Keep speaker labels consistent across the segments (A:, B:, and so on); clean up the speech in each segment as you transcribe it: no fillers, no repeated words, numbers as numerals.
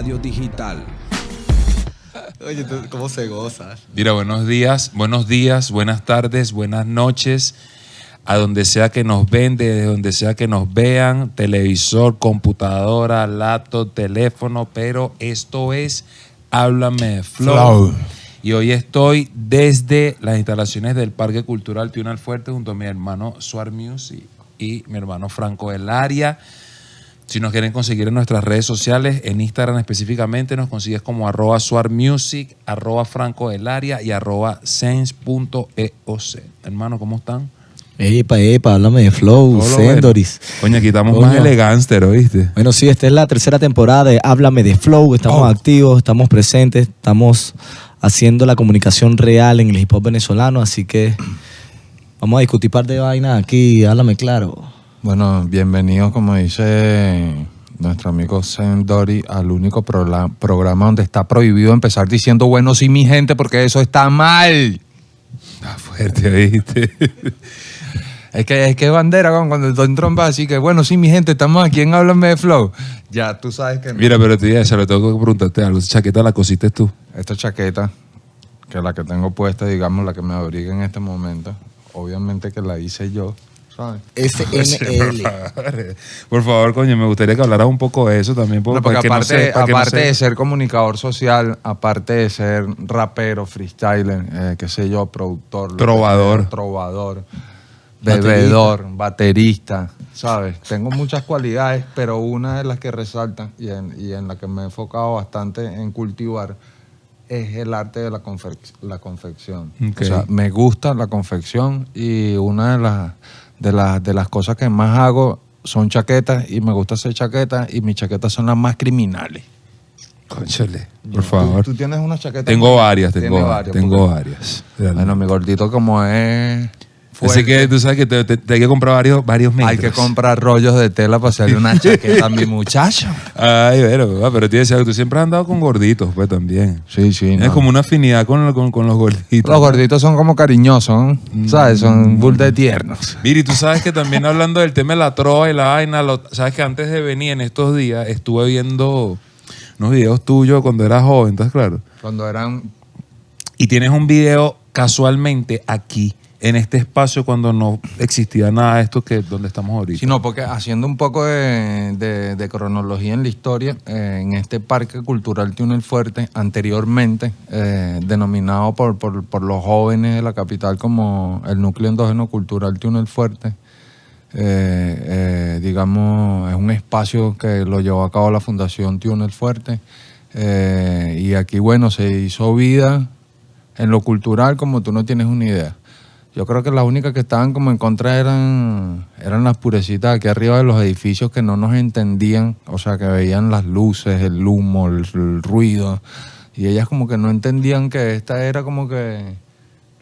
A: Radio Digital.
B: Oye, ¿cómo se goza?
C: Mira, buenos días, buenas tardes, buenas noches, a donde sea que nos ven, desde donde sea que nos vean, televisor, computadora, laptop, teléfono, pero esto es Háblame de Flow. Y hoy estoy desde las instalaciones del Parque Cultural Tuna Alfuerte junto a mi hermano Suar Music y mi hermano Franco del Área. Si nos quieren conseguir en nuestras redes sociales, en Instagram específicamente, nos consigues como @SuarMusic, @Franco del Área y @sense.eoc. Hermano, ¿cómo están?
B: Epa, háblame de Flow, Sendoris.
C: Coño, aquí estamos más elegánster, ¿oíste?
B: Bueno, sí, esta es la tercera temporada de Háblame de Flow. Estamos activos, estamos presentes, estamos haciendo la comunicación real en el hip hop venezolano, así que vamos a discutir un par de vainas aquí, háblame claro.
D: Bueno, bienvenidos, como dice nuestro amigo Sendori, al único programa donde está prohibido empezar diciendo bueno, sí, mi gente, porque eso está mal.
C: Está fuerte, ¿viste?
D: Es que bandera, cuando Don Trump va así que bueno, sí, mi gente, estamos aquí en Háblame de Flow. Ya tú sabes que no.
C: Mira, pero te dije, le tengo que preguntarte algo. ¿Esa chaqueta la cosiste tú?
D: Esta chaqueta, que es la que tengo puesta, digamos, la que me abriga en este momento, obviamente que la hice yo.
B: FNL.
D: Por
C: favor, coño, me gustaría que hablaras un poco de eso también.
D: Porque aparte de ser comunicador social, aparte de ser rapero, freestyler, qué sé yo, productor, trovador, bebedor, baterista, ¿sabes? Tengo muchas cualidades, pero una de las que resalta y en la que me he enfocado bastante en cultivar es el arte de la confección.
C: Okay.
D: O sea, me gusta la confección y una de las cosas que más hago son chaquetas y me gusta hacer chaquetas y mis chaquetas son las más criminales.
C: Cónchale, por favor.
D: ¿Tú tienes una chaqueta?
C: Tengo varias.
D: Bueno, mi gordito como es fuerte.
C: Así que tú sabes que te hay que comprar varios metros.
D: Hay que comprar rollos de tela para hacerle una chaqueta a mi muchacho.
C: Ay, pero tienes algo. Tú siempre has andado con gorditos, pues también.
D: Sí.
C: Es como una afinidad con los gorditos.
D: Los gorditos son como cariñosos, ¿no? ¿Sabes? Son burda de tiernos.
C: Mira, y tú sabes que también hablando del tema de la trova y la vaina, sabes que antes de venir en estos días estuve viendo unos videos tuyos cuando eras joven, ¿estás claro?
D: Cuando eran...
C: Y tienes un video casualmente aquí, en este espacio, cuando no existía nada de esto donde estamos ahorita.
D: Sí, no, porque haciendo un poco de cronología en la historia, en este Parque Cultural Tuna Alfuerte, anteriormente denominado por los jóvenes de la capital como el Núcleo Endógeno Cultural Tuna Alfuerte, digamos, es un espacio que lo llevó a cabo la Fundación Tuna Alfuerte, y aquí, bueno, se hizo vida en lo cultural como tú no tienes una idea. Yo creo que las únicas que estaban como en contra eran las purecitas aquí arriba de los edificios que no nos entendían, o sea, que veían las luces, el humo, el ruido, y ellas como que no entendían que esta era como que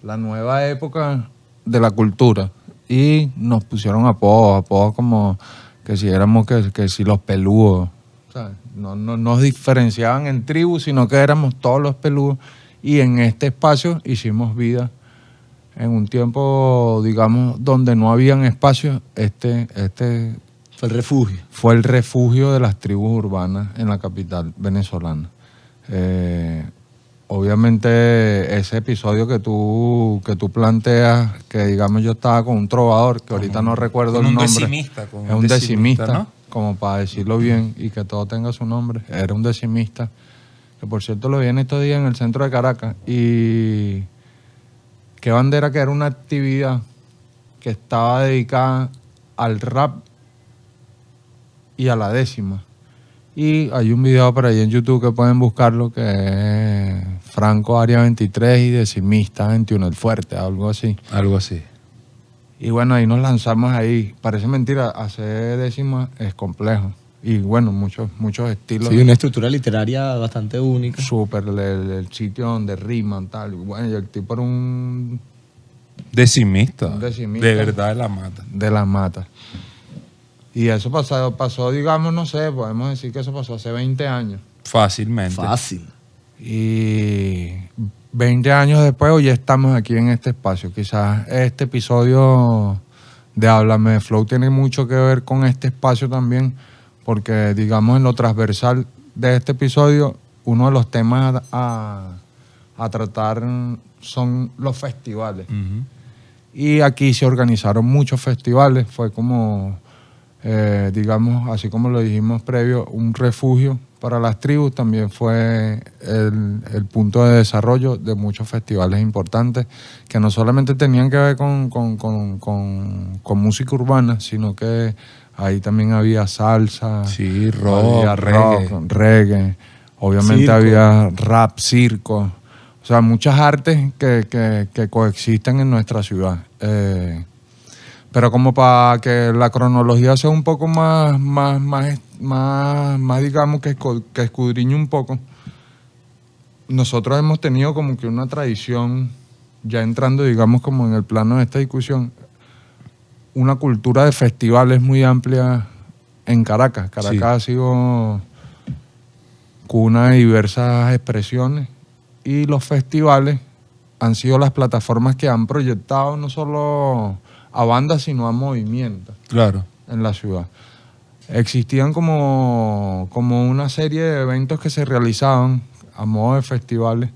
D: la nueva época de la cultura. Y nos pusieron apodos como que si éramos que si los peludos, ¿sabes? No nos diferenciaban en tribus, sino que éramos todos los peludos, y en este espacio hicimos vida. En un tiempo, digamos, donde no habían espacios, este
B: fue el refugio.
D: Fue el refugio de las tribus urbanas en la capital venezolana. Obviamente, ese episodio que tú planteas, que digamos yo estaba con un trovador, que ahorita no recuerdo el nombre. Es un decimista, ¿no? Como para decirlo bien y que todo tenga su nombre. Era un decimista, que por cierto lo vi en estos días en el centro de Caracas. Y... ¿Qué bandera? Que era una actividad que estaba dedicada al rap y a la décima. Y hay un video por ahí en YouTube que pueden buscarlo, que es Franco Área 23 y decimista 21 el Fuerte, algo así.
C: Algo así.
D: Y bueno, ahí nos lanzamos ahí. Parece mentira, hacer décima es complejo. Y bueno, muchos estilos.
B: Sí, una estructura literaria bastante única.
D: Súper, el sitio donde riman, tal. Y bueno, y el tipo era un
C: decimista.
D: De
C: verdad, de la mata.
D: De la mata. Y eso pasó, digamos, no sé, podemos decir que eso pasó hace 20 años.
C: Fácilmente.
B: Fácil.
D: Y 20 años después, hoy estamos aquí en este espacio. Quizás este episodio de Háblame de Flow tiene mucho que ver con este espacio también, porque digamos en lo transversal de este episodio, uno de los temas a tratar son los festivales.
C: Ujú.
D: Y aquí se organizaron muchos festivales, fue como, digamos, así como lo dijimos previo, un refugio para las tribus, también fue el punto de desarrollo de muchos festivales importantes que no solamente tenían que ver con música urbana, sino que ahí también había salsa,
C: Sí, rock,
D: había
C: reggae.
D: reggae, obviamente
B: Circo.
D: había rap, circo, o sea, muchas artes que coexisten en nuestra ciudad. Pero como para que la cronología sea un poco más digamos, que escudriñe un poco, nosotros hemos tenido como que una tradición, ya entrando, digamos, como en el plano de esta discusión, una cultura de festivales muy amplia en Caracas. Caracas
C: Sí.
D: ha sido cuna de diversas expresiones y los festivales han sido las plataformas que han proyectado no solo a bandas, sino a movimientos
C: Claro.
D: en la ciudad. Existían como una serie de eventos que se realizaban a modo de festivales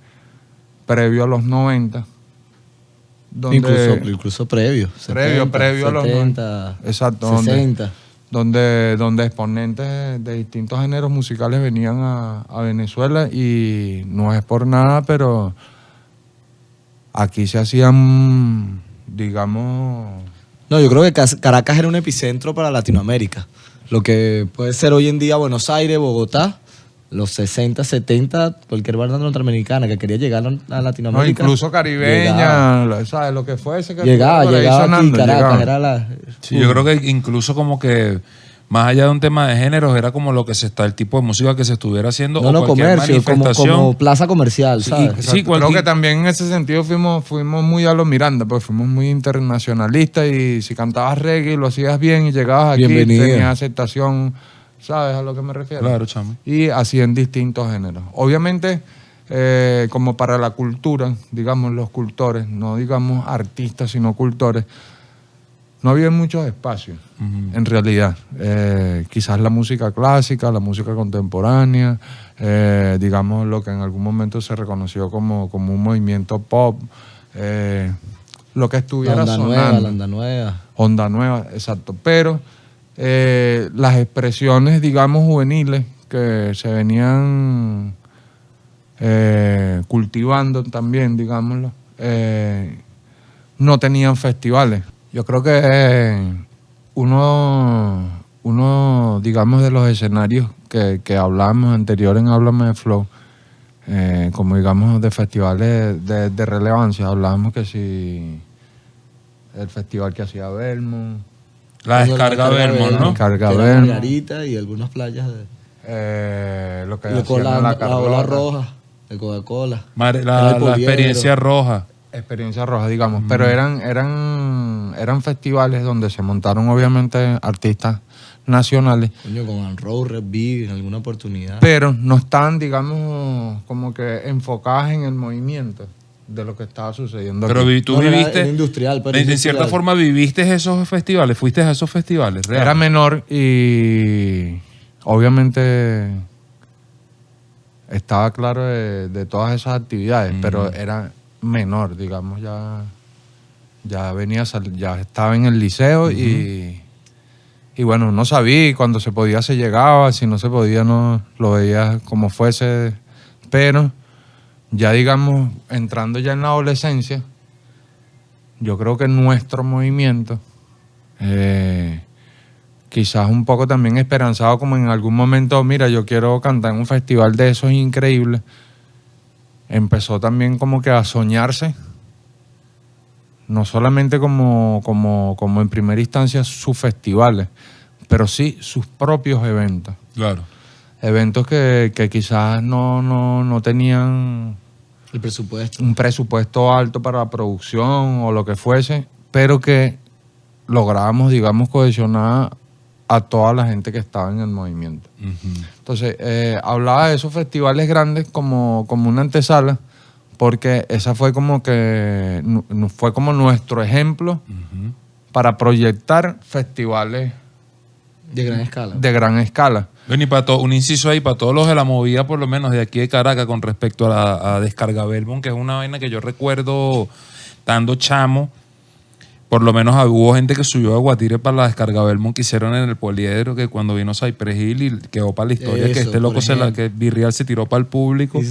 D: previo a los 90. Donde,
B: Incluso previo.
D: previo a los
B: 70,
D: exacto,
B: 60.
D: donde exponentes de distintos géneros musicales venían a Venezuela, y no es por nada, pero aquí se hacían, digamos,
B: No, yo creo que Caracas era un epicentro para Latinoamérica. Lo que puede ser hoy en día Buenos Aires, Bogotá, los 60, 70, cualquier banda norteamericana que quería llegar a
D: no,
B: Latinoamérica.
D: incluso caribeña, ¿sabes? Lo que fuese. Que
B: Llegaba
D: estuviera por ahí
B: aquí,
D: sonando,
B: Caracas,
D: llegaba.
B: era la...
C: Sí, yo creo que incluso como que más allá de un tema de géneros, era como lo que se está, el tipo de música que se estuviera haciendo
B: No,
C: o
B: no,
C: cualquier
B: comercio,
C: manifestación.
B: como plaza comercial,
C: Sí,
B: ¿sabes?
D: Exacto.
C: sí,
D: Creo que también en ese sentido fuimos muy a lo Miranda, pues fuimos muy internacionalistas, y si cantabas reggae y lo hacías bien y llegabas aquí,
B: Bienvenido.
D: tenías aceptación, ¿sabes a lo que me refiero?
C: Claro, chamo.
D: Y así en distintos géneros. Obviamente, como para la cultura, digamos, los cultores, no digamos artistas, sino cultores, no había muchos espacios, en realidad. Quizás la música clásica, la música contemporánea, digamos lo que en algún momento se reconoció como un movimiento pop, lo que
B: La
D: estuviera
B: onda nueva,
D: sonando.
B: la onda nueva.
D: Onda nueva, exacto. Pero las expresiones, digamos, juveniles que se venían cultivando también, digámoslo, no tenían festivales. Yo creo que uno, digamos, de los escenarios que hablábamos anterior en Háblame de Flow, como digamos de festivales de relevancia, hablábamos que si el festival que hacía Belmont,
C: La descarga Vermont, ¿no?
D: Descarga
B: Que era
D: Vermont.
B: Margarita y algunas playas de...
D: lo que
B: Y
D: hacían en
B: la
D: la
B: ola
D: Carlota.
B: roja de Coca-Cola.
C: La
B: Era el poliedro.
C: experiencia roja.
D: Experiencia roja, digamos, pero eran festivales donde se montaron obviamente artistas nacionales,
B: Coño, con Unroll, Red Big, en alguna oportunidad.
D: pero no estaban, digamos, como que enfocadas en el movimiento de lo que estaba sucediendo
C: Pero
D: aquí.
C: tú
B: No, era
C: viviste.
B: industrial, pero
C: en
B: industrial.
C: cierta forma viviste esos festivales, fuiste a esos festivales, real.
D: Era menor y obviamente estaba claro de todas esas actividades, pero era menor, digamos, ya ya estaba en el liceo, y bueno, no sabía, y cuando se podía se llegaba, si no se podía no lo veía como fuese, pero ya digamos, entrando ya en la adolescencia, yo creo que nuestro movimiento, quizás un poco también esperanzado, como en algún momento, mira, yo quiero cantar en un festival de esos increíbles, empezó también como que a soñarse, no solamente como en primera instancia sus festivales, pero sí sus propios eventos.
C: Claro.
D: Eventos que quizás no tenían
B: El presupuesto.
D: un presupuesto alto para la producción o lo que fuese, pero que lográbamos, digamos, cohesionar a toda la gente que estaba en el movimiento.
C: Ujú.
D: Entonces, hablaba de esos festivales grandes como una antesala, porque esa fue como que fue como nuestro ejemplo
C: Ujú.
D: para proyectar festivales
B: De gran escala.
D: de gran escala.
C: Bueno, y para un inciso ahí, para todos los de la movida, por lo menos de aquí de Caracas, con respecto a Descarga Belmont, que es una vaina que yo recuerdo estando chamo. Por lo menos hubo gente que subió a Guatire para la Descarga Belmont que hicieron en el Poliedro, que cuando vino Cypress Hill y quedó para la historia que
B: Eso,
C: este loco que Virreal se tiró para el público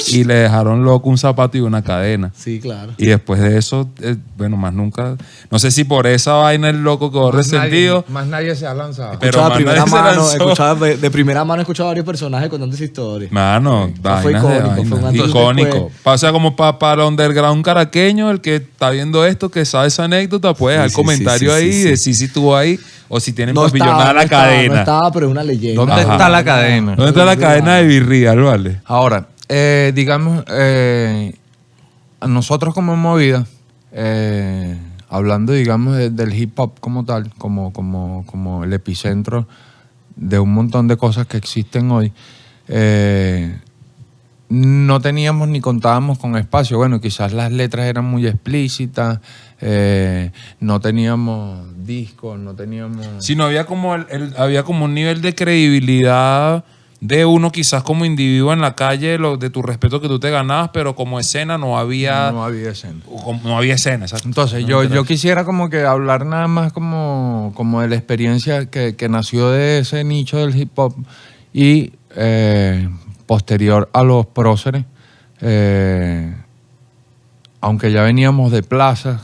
C: y le dejaron loco un zapato y una cadena.
B: Sí, claro.
C: Y después de eso, bueno, más nunca. No sé si por esa vaina el loco quedó resentido.
D: Más nadie se ha lanzado.
C: Pero
B: Escuchaba
C: más
B: primera
C: nadie se
B: mano,
C: lanzó.
B: de primera mano he escuchado varios personajes contando esa historia.
C: Mano,
B: fue
C: vainas de
B: icónico,
C: vainas.
B: fue un antes y un
C: Icónico.
B: después.
C: O sea, como para el underground caraqueño, el que está viendo esto, que sabe esa anécdota, puede dejar
B: Sí,
C: comentario
B: sí,
C: ahí
B: sí,
C: y
B: sí.
C: decir si estuvo ahí o si tienen
B: No
C: papillonada
B: estaba,
C: la cadena.
B: no estaba, pero es una leyenda.
D: ¿Dónde
C: Ajá.
D: está la cadena?
C: ¿Dónde está la cadena de Virreal, vale?
D: Ahora, digamos, nosotros como Movida, hablando, digamos, del hip hop como tal, como el epicentro de un montón de cosas que existen hoy, no teníamos ni contábamos con espacio. Bueno, quizás las letras eran muy explícitas, no teníamos discos, no teníamos...
C: Si no había como había como un nivel de credibilidad de uno quizás como individuo en la calle, de tu respeto que tú te ganabas, pero como escena no había
D: escena.
C: no había escena. Exacto.
D: Entonces, yo quisiera como que hablar nada más como de la experiencia que nació de ese nicho del hip hop y posterior a los próceres, aunque ya veníamos de plazas,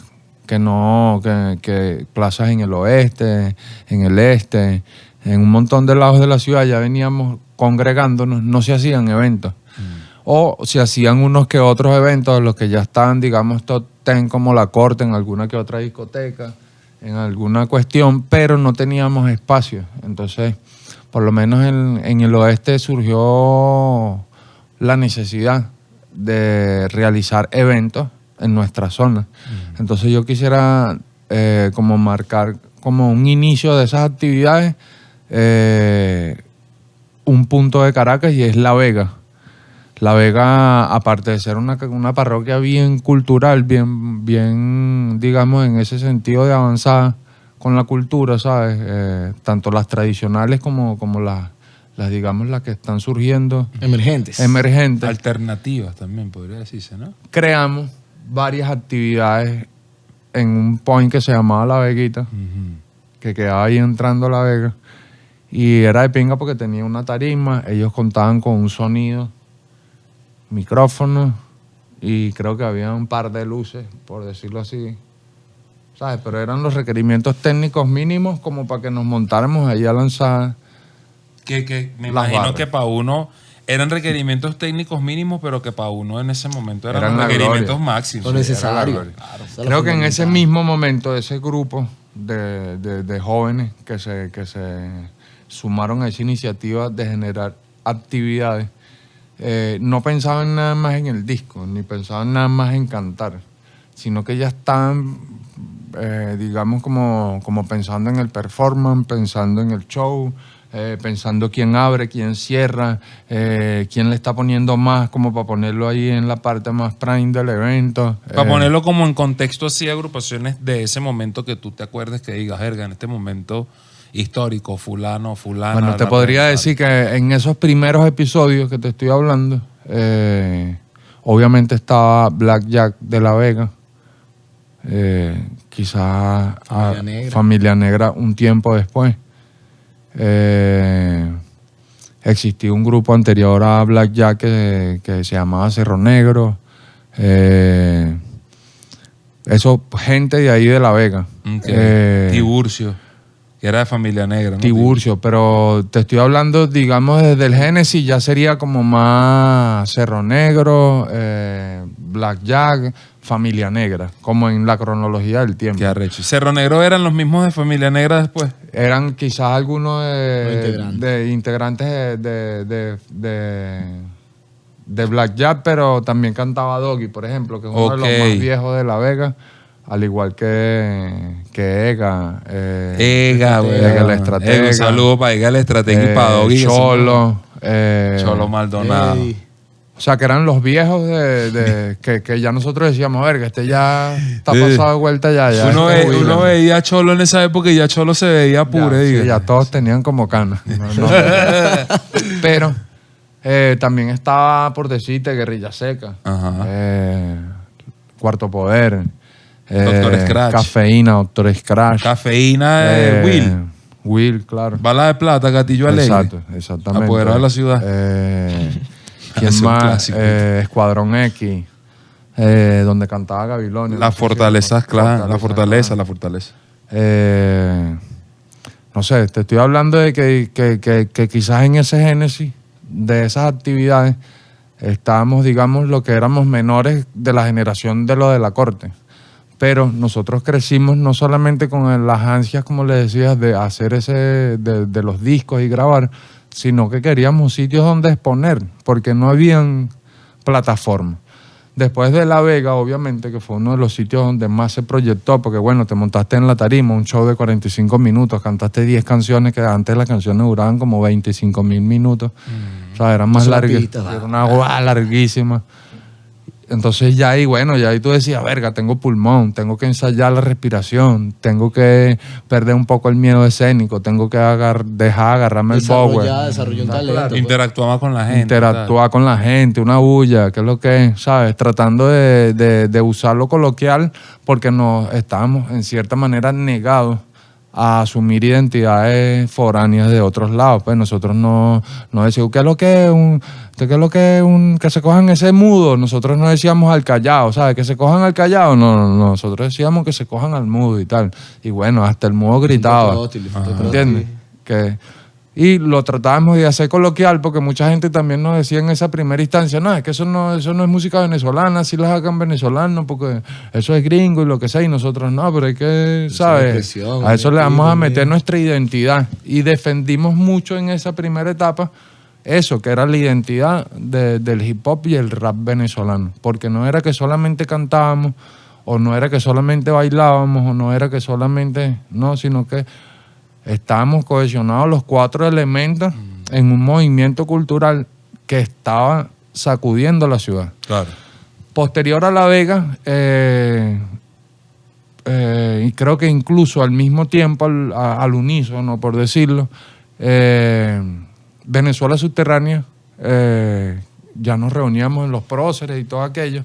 D: que plazas en el oeste, en el este, en un montón de lados de la ciudad ya veníamos congregándonos, no se hacían eventos. O se hacían unos que otros eventos, los que ya estaban, digamos, top 10 como La Corte, en alguna que otra discoteca, en alguna cuestión, pero no teníamos espacio. Entonces, por lo menos en el oeste surgió la necesidad de realizar eventos en nuestra zona. Entonces yo quisiera como marcar como un inicio de esas actividades, un punto de Caracas, y es La Vega. La Vega, aparte de ser una parroquia bien cultural, bien, digamos, en ese sentido de avanzada con la cultura, ¿sabes? Tanto las tradicionales como las, digamos, las que están surgiendo.
B: Emergentes.
C: Alternativas también podría decirse, ¿no?
D: Creamos varias actividades en un point que se llamaba La Veguita, que quedaba ahí entrando a La Vega. Y era de pinga porque tenía una tarima, ellos contaban con un sonido, micrófono, y creo que había un par de luces, por decirlo así, ¿sabes? Pero eran los requerimientos técnicos mínimos como para que nos montáramos ahí a lanzar.
C: Que me
D: Las
C: imagino
D: barras.
C: que para uno eran requerimientos técnicos mínimos, pero que para uno en ese momento eran
D: Eran
C: los
D: la
C: requerimientos
D: gloria.
C: máximos.
B: Lo necesario.
D: Claro.
B: Claro, eso es lo
D: Creo que en ese
B: fundamental.
D: mismo momento, ese grupo de jóvenes que se sumaron a esa iniciativa de generar actividades, no pensaban nada más en el disco, ni pensaban nada más en cantar, sino que ya estaban, digamos, como pensando en el performance, pensando en el show, pensando quién abre, quién cierra, quién le está poniendo más, como para ponerlo ahí en la parte más prime del evento.
C: Para ponerlo como en contexto así, agrupaciones de ese momento que tú te acuerdes que digas, jerga, en este momento histórico, fulano, fulana.
D: Bueno, te podría decir que en esos primeros episodios que te estoy hablando, obviamente estaba Black Jack de La Vega, quizás
B: Familia Negra.
D: Familia Negra un tiempo después. Existía un grupo anterior a Black Jack que se llamaba Cerro Negro. Eso, gente de ahí de La Vega.
C: Tiburcio, que era de Familia Negra, ¿no?
D: Tiburcio, pero te estoy hablando, digamos, desde el Génesis ya sería como más Cerro Negro, Black Jack, Familia Negra, como en la cronología del tiempo.
C: Qué arrecho. Cerro Negro eran los mismos de Familia Negra después.
D: Eran quizás algunos
B: Los
D: de integrantes de Black Jack, pero también cantaba Doggy, por ejemplo, que es uno de los más viejos de La Vega, al igual que Ega.
C: Ega, güey.
D: Ega el Estratega.
C: Un saludo para Ega el Estratega y para Doggy.
D: Cholo.
C: Cholo Maldonado.
B: Ey.
D: O sea, que eran los viejos que ya nosotros decíamos, verga, este ya está pasado de vuelta ya.
C: Uno veía a Cholo en esa época y ya Cholo se veía pure.
D: Sí, ya todos tenían como canas. Pero también estaba, por decirte, Guerrilla Seca. Cuarto Poder.
C: Doctor Scratch.
D: Cafeína, Doctor Scratch.
C: Cafeína de Will.
D: Will, claro.
C: Bala de Plata, Gatillo Alegre.
D: Exactamente.
C: Apoderado de la ciudad.
D: ¿Quién más? Escuadrón X. Donde cantaba Gabilonia.
C: Las fortalezas, claro. La fortaleza.
D: No sé, te estoy hablando de que quizás en ese génesis de esas actividades estábamos, digamos, lo que éramos menores de la generación de lo de la corte. Pero nosotros crecimos no solamente con las ansias, como le decías, de hacer de los discos y grabar, sino que queríamos sitios donde exponer, porque no habían plataformas. Después de La Vega, obviamente, que fue uno de los sitios donde más se proyectó, porque bueno, te montaste en la tarima, un show de 45 minutos, cantaste 10 canciones, que antes las canciones duraban como 25.000 minutos. O sea, eran más largas, era una guay larguísima. Entonces ya ahí, bueno, ya ahí tú decías, verga, tengo pulmón, tengo que ensayar la respiración, tengo que perder un poco el miedo escénico, tengo que dejar agarrarme el power.
B: Desarrolló un talento.
C: Interactuaba con la gente.
D: Interactuar con la gente, una bulla, que es lo que es, ¿sabes? Tratando de usarlo coloquial porque nos estábamos en cierta manera negados a asumir identidades foráneas de otros lados. Pues nosotros no decíamos, ¿qué es lo que es que se cojan ese mudo? Nosotros no decíamos al callao, ¿sabes? Que se cojan al callao. No, nosotros decíamos que se cojan al mudo y tal. Y bueno, hasta el mudo gritaba. ¿Entiendes? Y lo tratábamos de hacer coloquial porque mucha gente también nos decía en esa primera instancia, no, es que eso no es música venezolana, sí la sacan venezolanos porque eso es gringo y lo que sea, y nosotros no, pero hay que, ¿sabes? A eso le vamos a meter nuestra identidad. Y defendimos mucho en esa primera etapa eso, que era la identidad del hip hop y el rap venezolano, porque no era que solamente cantábamos, o no era que solamente bailábamos, o no era que solamente, no, sino que estábamos cohesionados los 4 elementos en un movimiento cultural que estaba sacudiendo la ciudad.
C: Claro.
D: Posterior a La Vega, y creo que incluso al mismo tiempo, al unísono, por decirlo, Venezuela Subterránea, ya nos reuníamos en los próceres y todo aquello,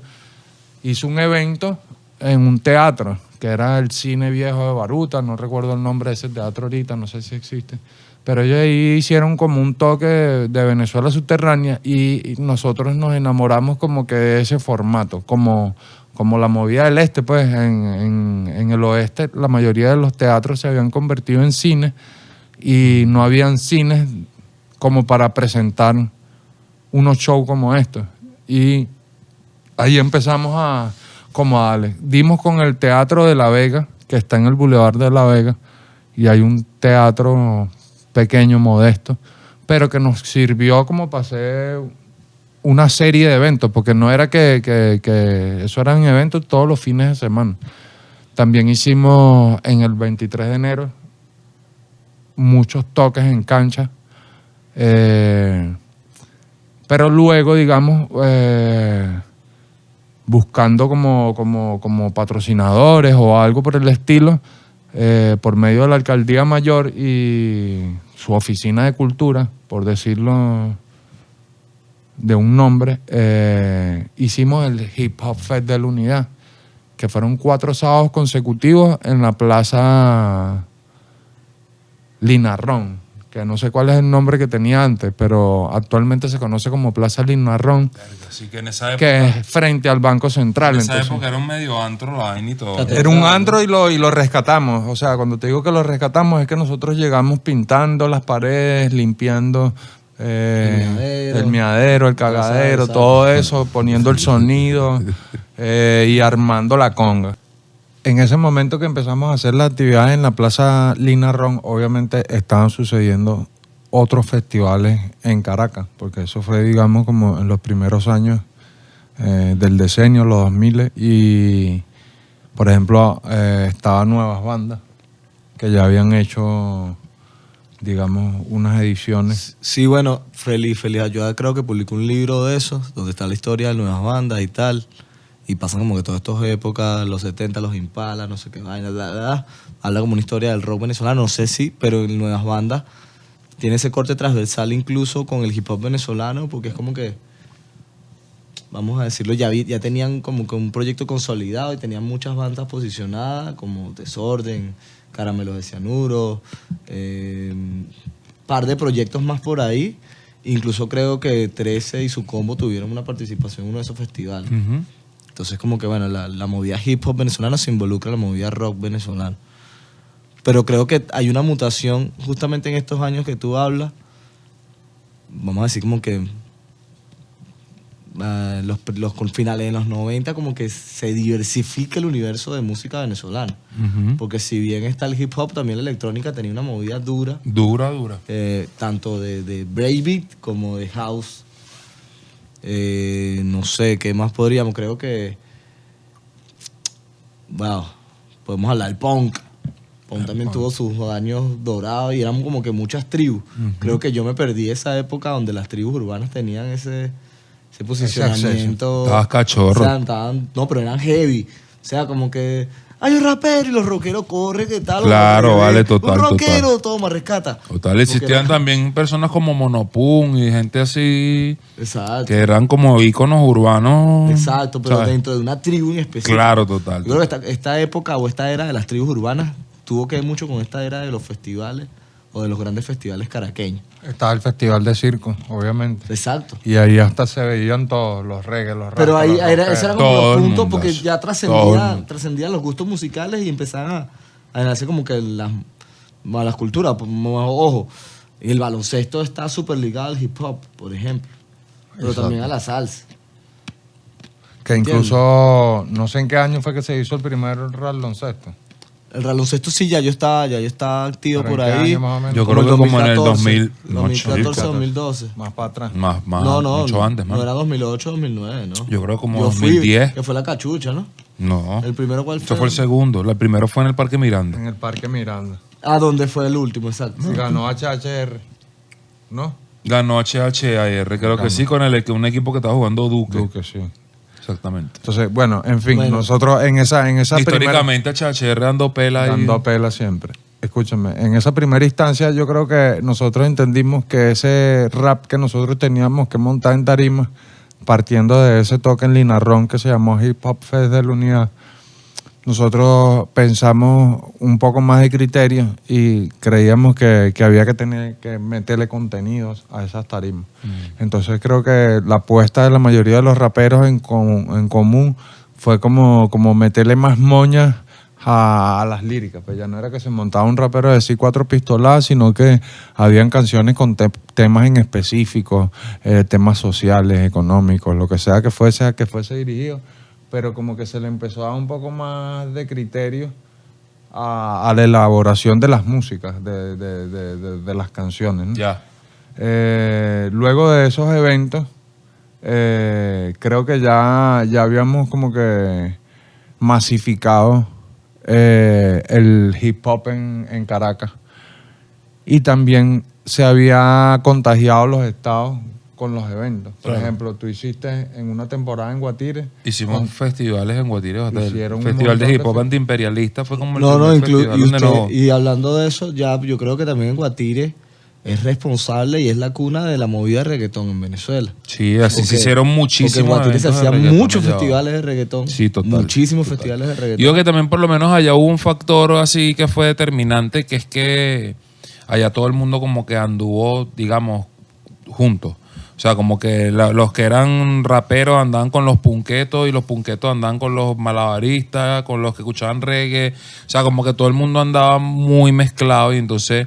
D: hizo un evento en un teatro, que era el Cine Viejo de Baruta, no recuerdo el nombre de ese teatro ahorita, no sé si existe, pero ellos ahí hicieron como un toque de Venezuela Subterránea y nosotros nos enamoramos como que de ese formato, como la movida del este, pues en el oeste la mayoría de los teatros se habían convertido en cines y no habían cines como para presentar unos shows como estos. Y ahí empezamos como a darle. Dimos con el Teatro de La Vega, que está en el Boulevard de La Vega, y hay un teatro pequeño, modesto, pero que nos sirvió como para hacer una serie de eventos, porque no era que eso eran eventos todos los fines de semana. También hicimos en el 23 de enero muchos toques en cancha, pero luego, digamos, buscando como patrocinadores o algo por el estilo, por medio de la Alcaldía Mayor y su oficina de cultura, por decirlo de un nombre, hicimos el Hip Hop Fest de la Unidad, que fueron 4 sábados consecutivos en la Plaza Linarrón, que no sé cuál es el nombre que tenía antes, pero actualmente se conoce como Plaza Linarrón,
C: Así que en esa época,
D: que es frente al Banco Central.
C: en esa
D: Entonces,
C: época era un medio antro la vaina y todo.
D: era un antro y lo rescatamos. O sea, cuando te digo que lo rescatamos es que nosotros llegamos pintando las paredes, limpiando el miadero, el cagadero, todo eso, poniendo el sonido y armando la conga. En ese momento que empezamos a hacer las actividades en la Plaza Linarrón, obviamente estaban sucediendo otros festivales en Caracas, porque eso fue, digamos, como en los primeros años del decenio, los 2000, y, por ejemplo, estaban nuevas bandas que ya habían hecho digamos, unas ediciones.
B: Sí, bueno, Feliz Ayuda creo que publicó un libro de esos, donde está la historia de nuevas bandas y tal. Y pasan como que todas estas épocas, los 70, los Impala, no sé qué vaina, bla, bla, bla. Habla como una historia del rock venezolano, no sé si, pero en nuevas bandas tiene ese corte transversal incluso con el hip hop venezolano, porque es como que, vamos a decirlo, ya tenían como que un proyecto consolidado y tenían muchas bandas posicionadas, como Desorden, Caramelos de Cianuro, par de proyectos más por ahí. Incluso creo que 13 y su combo tuvieron una participación en uno de esos festivales. Entonces como que bueno, la movida hip hop venezolana se involucra en la movida rock venezolana. Pero creo que hay una mutación justamente en estos años que tú hablas. Vamos a decir como que con finales de los 90 como que se diversifica el universo de música venezolana. Porque si bien está el hip hop, también la electrónica tenía una movida dura.
C: Dura.
B: Tanto de breakbeat como de house. No sé, ¿qué más podríamos? Creo que... Wow, podemos hablar del punk. Punk también tuvo sus años dorados y eran como que muchas tribus. Creo que yo me perdí esa época donde las tribus urbanas tenían ese posicionamiento.
C: Estabas cachorro.
B: O sea, no, pero eran heavy. O sea, como que hay un rapero y los rockeros corren, ¿qué tal?
C: Claro, vale, total.
B: Un rockero, toma, rescata.
C: Total, existían también personas como Monopun y gente así.
B: Exacto.
C: Que eran como íconos urbanos.
B: Exacto, pero
C: ¿sabes?
B: dentro de una tribu en específico.
C: Claro, total.
B: Yo creo que esta época o esta era de las tribus urbanas tuvo que ver mucho con esta era de los festivales o de los grandes festivales caraqueños.
D: Estaba el Festival de Circo, obviamente.
B: Exacto.
D: Y ahí hasta se veían todos, los reggae, los rap.
B: Pero ahí ese era como
C: Todo
B: los
C: el
B: puntos
C: mundo,
B: porque ya
C: todo el mundo.
B: trascendían los gustos musicales y empezaban a nacer como que las culturas. Ojo, y el baloncesto está súper ligado al hip hop, por ejemplo. Pero
D: Exacto.
B: también a la salsa.
D: Que incluso, no sé en qué año fue que se hizo el primer baloncesto.
B: El baloncesto sí, ya yo estaba activo
D: ¿Pero
B: por
D: en qué
B: ahí.
D: año más o menos?
C: Yo creo que como en el 2000.
B: 2014,
C: chico.
B: 2012.
D: Más para atrás.
C: Más,
B: No,
C: mucho antes,
B: no
C: mano.
B: era 2008, 2009, ¿no?
C: Yo creo como
B: Yo fui,
C: 2010.
B: que fue la cachucha, ¿no?
C: No.
B: ¿El primero cuál fue?
C: Ese fue el segundo. El primero fue en el Parque Miranda.
D: En el Parque Miranda.
B: Ah, ¿dónde fue el último? Exacto.
D: Y ganó HHR, ¿no?
C: Ganó HHAR, creo que sí, con un equipo que estaba jugando Duque.
D: Duque, sí.
C: Exactamente.
D: Entonces, bueno, en fin,
B: Bueno.
D: nosotros en esa primera...
C: Históricamente HHR dando pela ahí.
D: Dando pela siempre. Escúchame, en esa primera instancia yo creo que nosotros entendimos que ese rap que nosotros teníamos que montar en tarima, partiendo de ese toque en Linarrón que se llamó Hip Hop Fest de la Unidad, nosotros pensamos un poco más de criterio y creíamos que había que tener que meterle contenidos a esas tarimas. Entonces creo que la apuesta de la mayoría de los raperos en común fue como meterle más moñas a las líricas. Pues ya no era que se montaba un rapero de decir 4 pistoladas, sino que habían canciones con temas en específico, temas sociales, económicos, lo que sea que fuese dirigido, pero como que se le empezó a dar un poco más de criterio a la elaboración de las músicas, de las canciones, ¿no?
C: Ya.
D: Luego de esos eventos, creo que ya habíamos como que masificado el hip hop en Caracas y también se había contagiado los estados con los eventos. Por
C: Claro.
D: ejemplo, tú hiciste en una temporada en Guatire.
C: Hicimos festivales en Guatire.
D: Hicieron
C: El
D: un
C: Festival de
D: montón
C: Hip Hop
D: de
C: Antiimperialista fue como el
B: No,
C: primer
B: incluso.
C: festival donde
B: Y hablando de eso, ya yo creo que también en Guatire es responsable y es la cuna de la movida de reggaetón en Venezuela.
C: Sí, así
B: Porque-
C: se hicieron muchísimos
B: Porque en Guatire se
C: eventos de
B: hacían
C: reggaetón
B: muchos
C: allá
B: festivales de reggaetón.
C: Sí, total.
B: Muchísimos festivales de reggaetón.
C: Digo que también por lo menos allá hubo un factor así que fue determinante, que es que allá todo el mundo como que anduvo, digamos, juntos. O sea, como que los que eran raperos andaban con los punquetos y los punquetos andaban con los malabaristas, con los que escuchaban reggae. O sea, como que todo el mundo andaba muy mezclado y entonces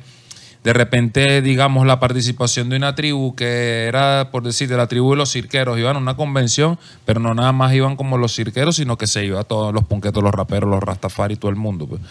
C: de repente, digamos, la participación de una tribu que era, por decir, de la tribu de los cirqueros, iban a una convención, pero no nada más iban como los cirqueros, sino que se iba todos los punquetos, los raperos, los rastafari, todo el mundo. Pues.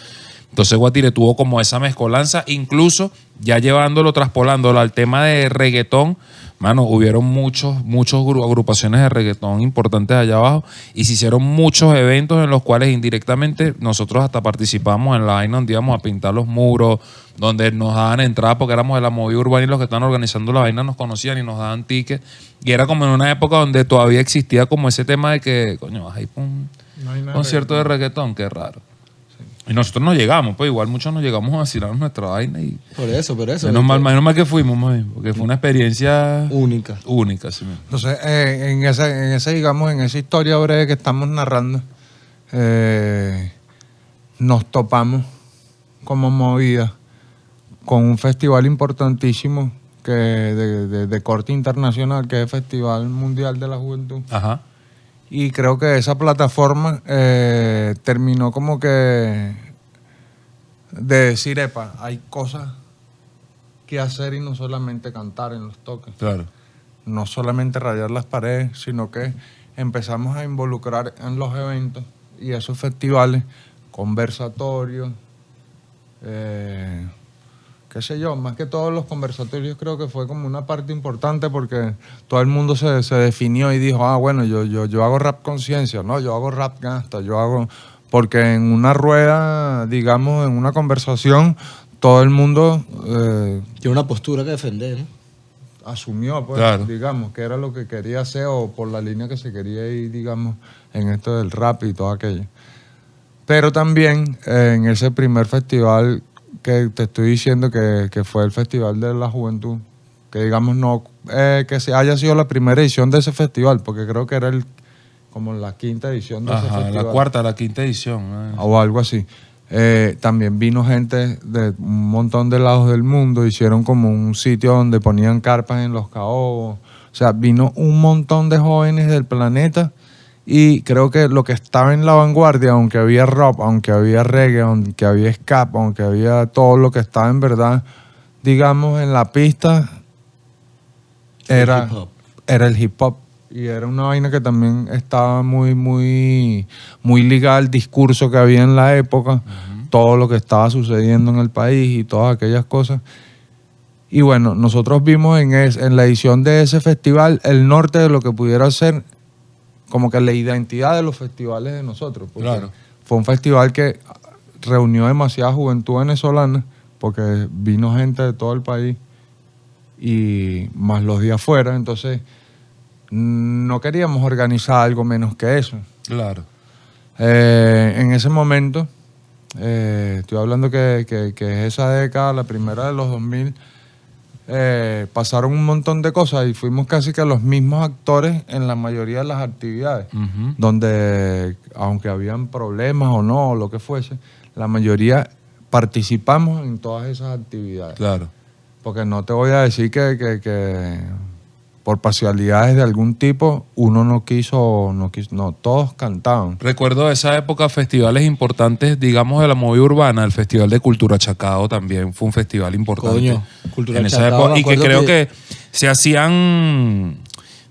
C: Entonces Guatire tuvo como esa mezcolanza, incluso ya llevándolo, traspolándolo al tema de reggaetón. Mano, hubieron muchos agrupaciones de reggaetón importantes allá abajo y se hicieron muchos eventos en los cuales indirectamente nosotros hasta participamos en la vaina donde íbamos a pintar los muros, donde nos daban entrada porque éramos de la movida urbana y los que estaban organizando la vaina nos conocían y nos daban tickets. Y era como en una época donde todavía existía como ese tema de que, coño, vas a ir para un concierto de reggaetón, qué raro. Y nosotros no llegamos, pues igual muchos nos llegamos a vacilar nuestra vaina y
B: Por eso.
C: menos mal que fuimos, más bien, porque fue una experiencia
B: Única.
C: sí mismo.
D: Entonces, digamos, en esa historia breve que estamos narrando, nos topamos como movida con un festival importantísimo que de corte internacional, que es el Festival Mundial de la Juventud.
C: Ajá.
D: Y creo que esa plataforma terminó como que de decir, epa, hay cosas que hacer y no solamente cantar en los toques.
C: Claro.
D: No solamente rayar las paredes, sino que empezamos a involucrar en los eventos y esos festivales conversatorios, qué sé yo, más que todos los conversatorios creo que fue como una parte importante porque todo el mundo se definió y dijo, bueno, yo hago rap conciencia, no, yo hago rap gangsta, yo hago... Porque en una rueda, digamos, en una conversación, todo el mundo...
B: Tiene una postura que defender, ¿no?
D: asumió, pues,
C: Claro.
D: digamos, que era lo que quería hacer o por la línea que se quería ir, digamos, en esto del rap y todo aquello. Pero también en ese primer festival que te estoy diciendo que fue el Festival de la Juventud, que digamos no que haya sido la primera edición de ese festival, porque creo que era como la quinta edición de ese festival.
C: La cuarta, la quinta edición.
D: O algo así. También vino gente de un montón de lados del mundo, hicieron como un sitio donde ponían carpas en los caobos. O sea, vino un montón de jóvenes del planeta y creo que lo que estaba en la vanguardia, aunque había rock, aunque había reggae, aunque había ska, aunque había todo lo que estaba en verdad, digamos, en la pista, era el hip hop. Y era una vaina que también estaba muy ligada al discurso que había en la época, todo lo que estaba sucediendo en el país y todas aquellas cosas. Y bueno, nosotros vimos en la edición de ese festival el norte de lo que pudiera ser como que la identidad de los festivales de nosotros.
C: Claro.
D: Fue un festival que reunió demasiada juventud venezolana, porque vino gente de todo el país y más los de afuera, entonces no queríamos organizar algo menos que eso.
C: Claro.
D: En ese momento, estoy hablando que esa década, la primera de los 2000, pasaron un montón de cosas y fuimos casi que los mismos actores en la mayoría de las actividades, donde aunque habían problemas o no, o lo que fuese, la mayoría participamos en todas esas actividades.
C: Claro.
D: Porque no te voy a decir que por parcialidades de algún tipo, uno no quiso, no, todos cantaban.
C: Recuerdo de esa época festivales importantes, digamos, de la movida urbana. El Festival de Cultura Chacao también fue un festival importante.
B: Coño, Cultura
C: en esa
B: Chacao,
C: época.
B: me
C: Y que
B: acuerdo
C: creo que se hacían,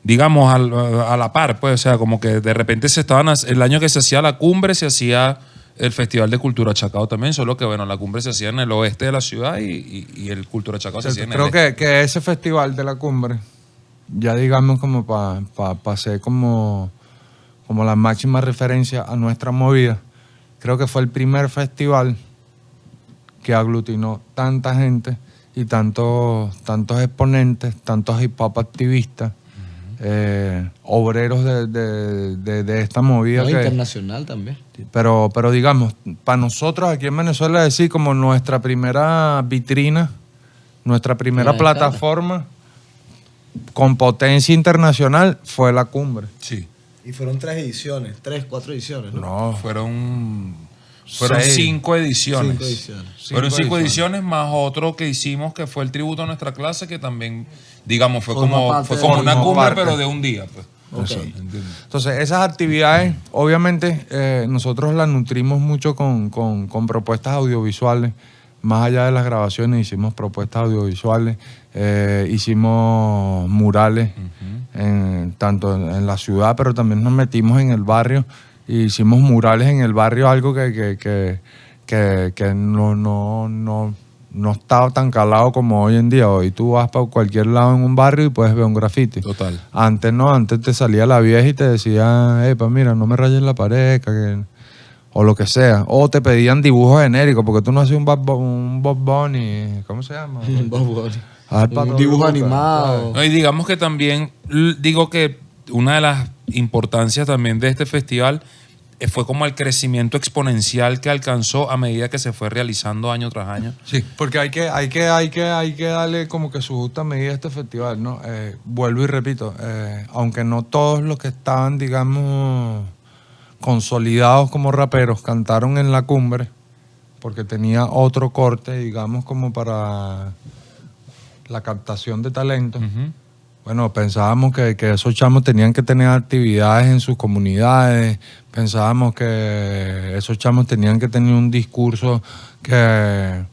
C: digamos, a la par, pues, o sea, como que de repente el año que se hacía la cumbre, se hacía el Festival de Cultura Chacao también, solo que, bueno, la cumbre se hacía en el oeste de la ciudad y el Cultura Chacao se hacía en el
D: Creo
C: este.
D: que ese festival de la cumbre, ya digamos como para ser como la máxima referencia a nuestra movida, creo que fue el primer festival que aglutinó tanta gente y tantos exponentes, tantos hip hop activistas, obreros de esta movida.
B: No, internacional también.
D: Pero digamos, para nosotros aquí en Venezuela decir como nuestra primera vitrina, nuestra primera plataforma con potencia internacional fue la cumbre.
C: Sí.
B: Y fueron 4 ediciones, ¿no?
D: No,
C: Fueron
D: 6.
C: 5 ediciones.
B: 5 ediciones.
C: Fueron 5 ediciones más otro que hicimos que fue el tributo a nuestra clase, que también, digamos, fue
B: Forma
C: como
B: parte
C: una
D: de-
C: cumbre,
D: parte.
C: pero de un día. Pues.
B: Ok.
C: ¿Entiendes?
D: Entonces, esas actividades, obviamente, nosotros las nutrimos mucho con propuestas audiovisuales. Más allá de las grabaciones, hicimos propuestas audiovisuales, hicimos murales, tanto en la ciudad, pero también nos metimos en el barrio y hicimos murales en el barrio, algo que que no estaba tan calado como hoy en día. Hoy tú vas para cualquier lado en un barrio y puedes ver un graffiti.
C: Total.
D: Antes no, antes te salía la vieja y te decía, epa, mira, no me rayes la pared, o lo que sea. O te pedían dibujos genéricos, porque tú no haces un Bob Bunny, ¿cómo se llama?
B: Un dibujo animado.
C: No, y digamos que también, digo que una de las importancias también de este festival fue como el crecimiento exponencial que alcanzó a medida que se fue realizando año tras año.
D: Sí, porque hay que darle como que su justa medida a este festival, ¿no? Vuelvo y repito, aunque no todos los que estaban, digamos, consolidados como raperos cantaron en la cumbre, porque tenía otro corte, digamos, como para la captación de talento.
C: Ujú.
D: Bueno, pensábamos que esos chamos tenían que tener actividades en sus comunidades, pensábamos que esos chamos tenían que tener un discurso que,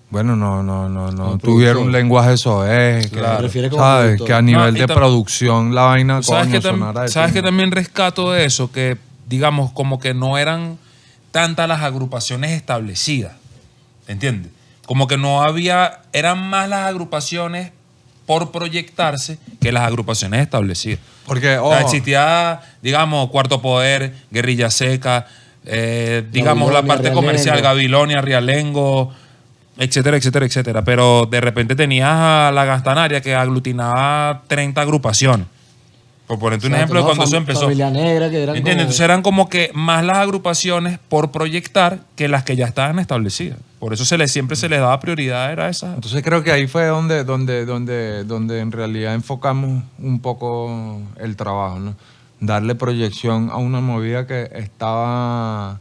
D: bueno, no tuviera un lenguaje soez,
C: Claro.
B: Se refiere como
D: ¿sabes?
B: productor.
D: Que a nivel
C: No, y
D: de producción la vaina,
C: ¿Sabes
D: coño,
C: que
D: sonara de
C: ¿sabes que
D: pinga.
C: también rescato de eso? Que, digamos, como que no eran tantas las agrupaciones establecidas. ¿Entiendes? Como que no había, eran más las agrupaciones por proyectarse que las agrupaciones establecidas.
D: Porque,
C: O sea,
D: ojo,
C: existía, digamos, Cuarto Poder, Guerrilla Seca, digamos, la
B: Gabilonia,
C: parte
B: Realengo.
C: comercial, Gabilonia, Realengo, etcétera, etcétera, etcétera. Pero de repente tenías a la Gastanaria que aglutinaba 30 agrupaciones. Por ponerte un ejemplo de cuando eso empezó.
B: Familia Negra, que eran
C: ¿Entiendes?
B: como-
C: Entonces eran como que más las agrupaciones por proyectar que las que ya estaban establecidas. Por eso siempre se les daba prioridad, era esa.
D: entonces creo que ahí fue donde en realidad enfocamos un poco el trabajo, ¿no? Darle proyección a una movida que estaba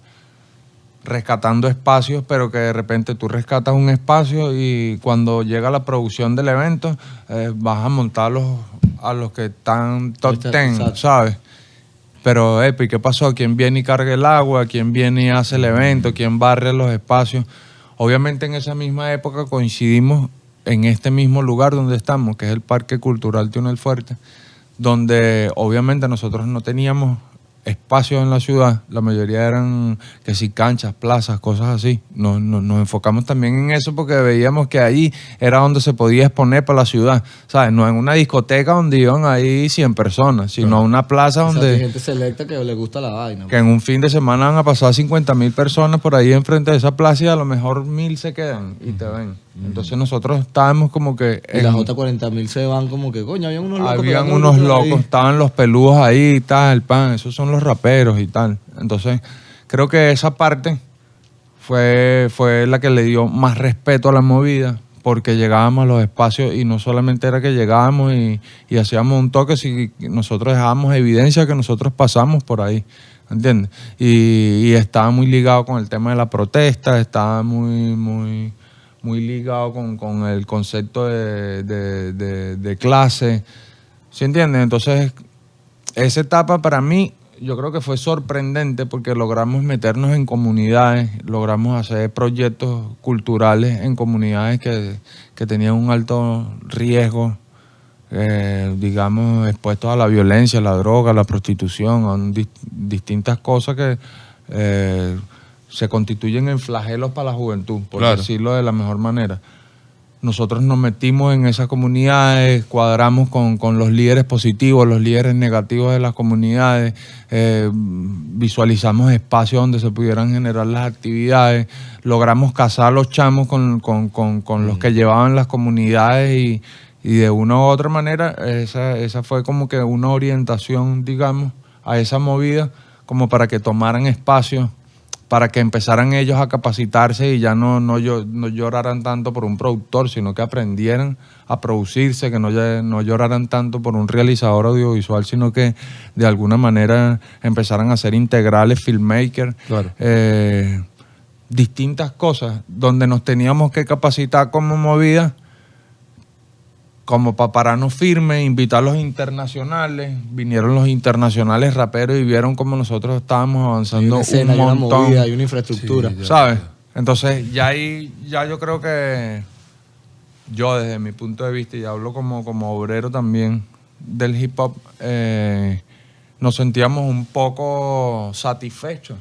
D: rescatando espacios, pero que de repente tú rescatas un espacio y cuando llega la producción del evento vas a montar a los que están top
B: Está-
D: 10,
B: exacto.
D: ¿sabes? Pero, ¿y qué pasó? ¿Quién viene y carga el agua? ¿Quién viene y hace el evento? ¿Quién barre los espacios? Obviamente en esa misma época coincidimos en este mismo lugar donde estamos, que es el Parque Cultural Tiunel Fuerte, donde obviamente nosotros no teníamos espacios en la ciudad, la mayoría eran que sí canchas, plazas, cosas así. Nos enfocamos también en eso porque veíamos que ahí era donde se podía exponer para la ciudad, ¿sabes? No en una discoteca donde iban ahí 100 personas, sino una plaza
B: Exacto,
D: donde
B: hay gente selecta que le gusta la vaina.
D: que en un fin de semana van a pasar 50,000 personas por ahí enfrente de esa plaza y a lo mejor 1,000 se quedan y te ven. Entonces nosotros estábamos como que...
B: Y las otras 40.000 se van como que, coño, habían unos locos.
D: Habían
B: pegando
D: unos
B: gritos ahí.
D: locos, estaban los peludos ahí y tal, pan, esos son los raperos y tal. Entonces, creo que esa parte fue la que le dio más respeto a la movida, porque llegábamos a los espacios y no solamente era que llegábamos y hacíamos un toque, sino que nosotros dejábamos evidencia que nosotros pasamos por ahí, ¿entiendes? Y estaba muy ligado con el tema de la protesta, estaba muy ligado con el concepto de clase, ¿sí entiendes? Entonces, esa etapa para mí yo creo que fue sorprendente porque logramos meternos en comunidades, logramos hacer proyectos culturales en comunidades que tenían un alto riesgo, digamos, expuestos a la violencia, a la droga, a la prostitución, a distintas cosas que se constituyen en flagelos para la juventud, por
C: Claro.
D: decirlo de la mejor manera. Nosotros nos metimos en esas comunidades, cuadramos con los líderes positivos, los líderes negativos de las comunidades, visualizamos espacios donde se pudieran generar las actividades, logramos casar a los chamos con los que llevaban las comunidades y de una u otra manera esa fue como que una orientación, digamos, a esa movida como para que tomaran espacio, para que empezaran ellos a capacitarse y ya no lloraran tanto por un productor, sino que aprendieran a producirse, que no lloraran tanto por un realizador audiovisual, sino que de alguna manera empezaran a ser integrales, filmmakers,
C: Claro.
D: distintas cosas, donde nos teníamos que capacitar como movida, como para pararnos firmes, invitar a los internacionales. Vinieron los internacionales raperos y vieron como nosotros estábamos
B: Hay
D: avanzando
B: una escena,
D: un
B: hay una
D: montón.
B: movida, hay una infraestructura.
C: Sí, ya.
D: ¿Sabes? Entonces, ya ahí, ya yo creo que yo desde mi punto de vista, y hablo como obrero también del hip hop, nos sentíamos un poco satisfechos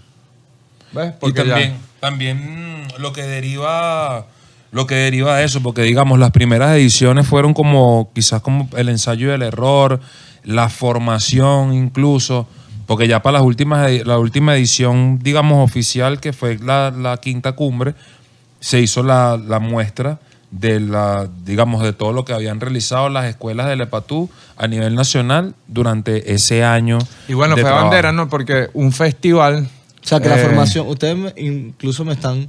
D: ¿Ves?
C: Y
D: Porque
C: también lo que deriva de eso, porque digamos, las primeras ediciones fueron como quizás como el ensayo y el error, la formación incluso, porque ya para la última edición, digamos, oficial, que fue la quinta cumbre, se hizo la muestra digamos, de todo lo que habían realizado las escuelas de Lepatú a nivel nacional durante ese año.
D: Y bueno,
C: de
D: fue
C: trabajo.
D: bandera, ¿no? Porque un festival...
B: O sea, que la formación, incluso me están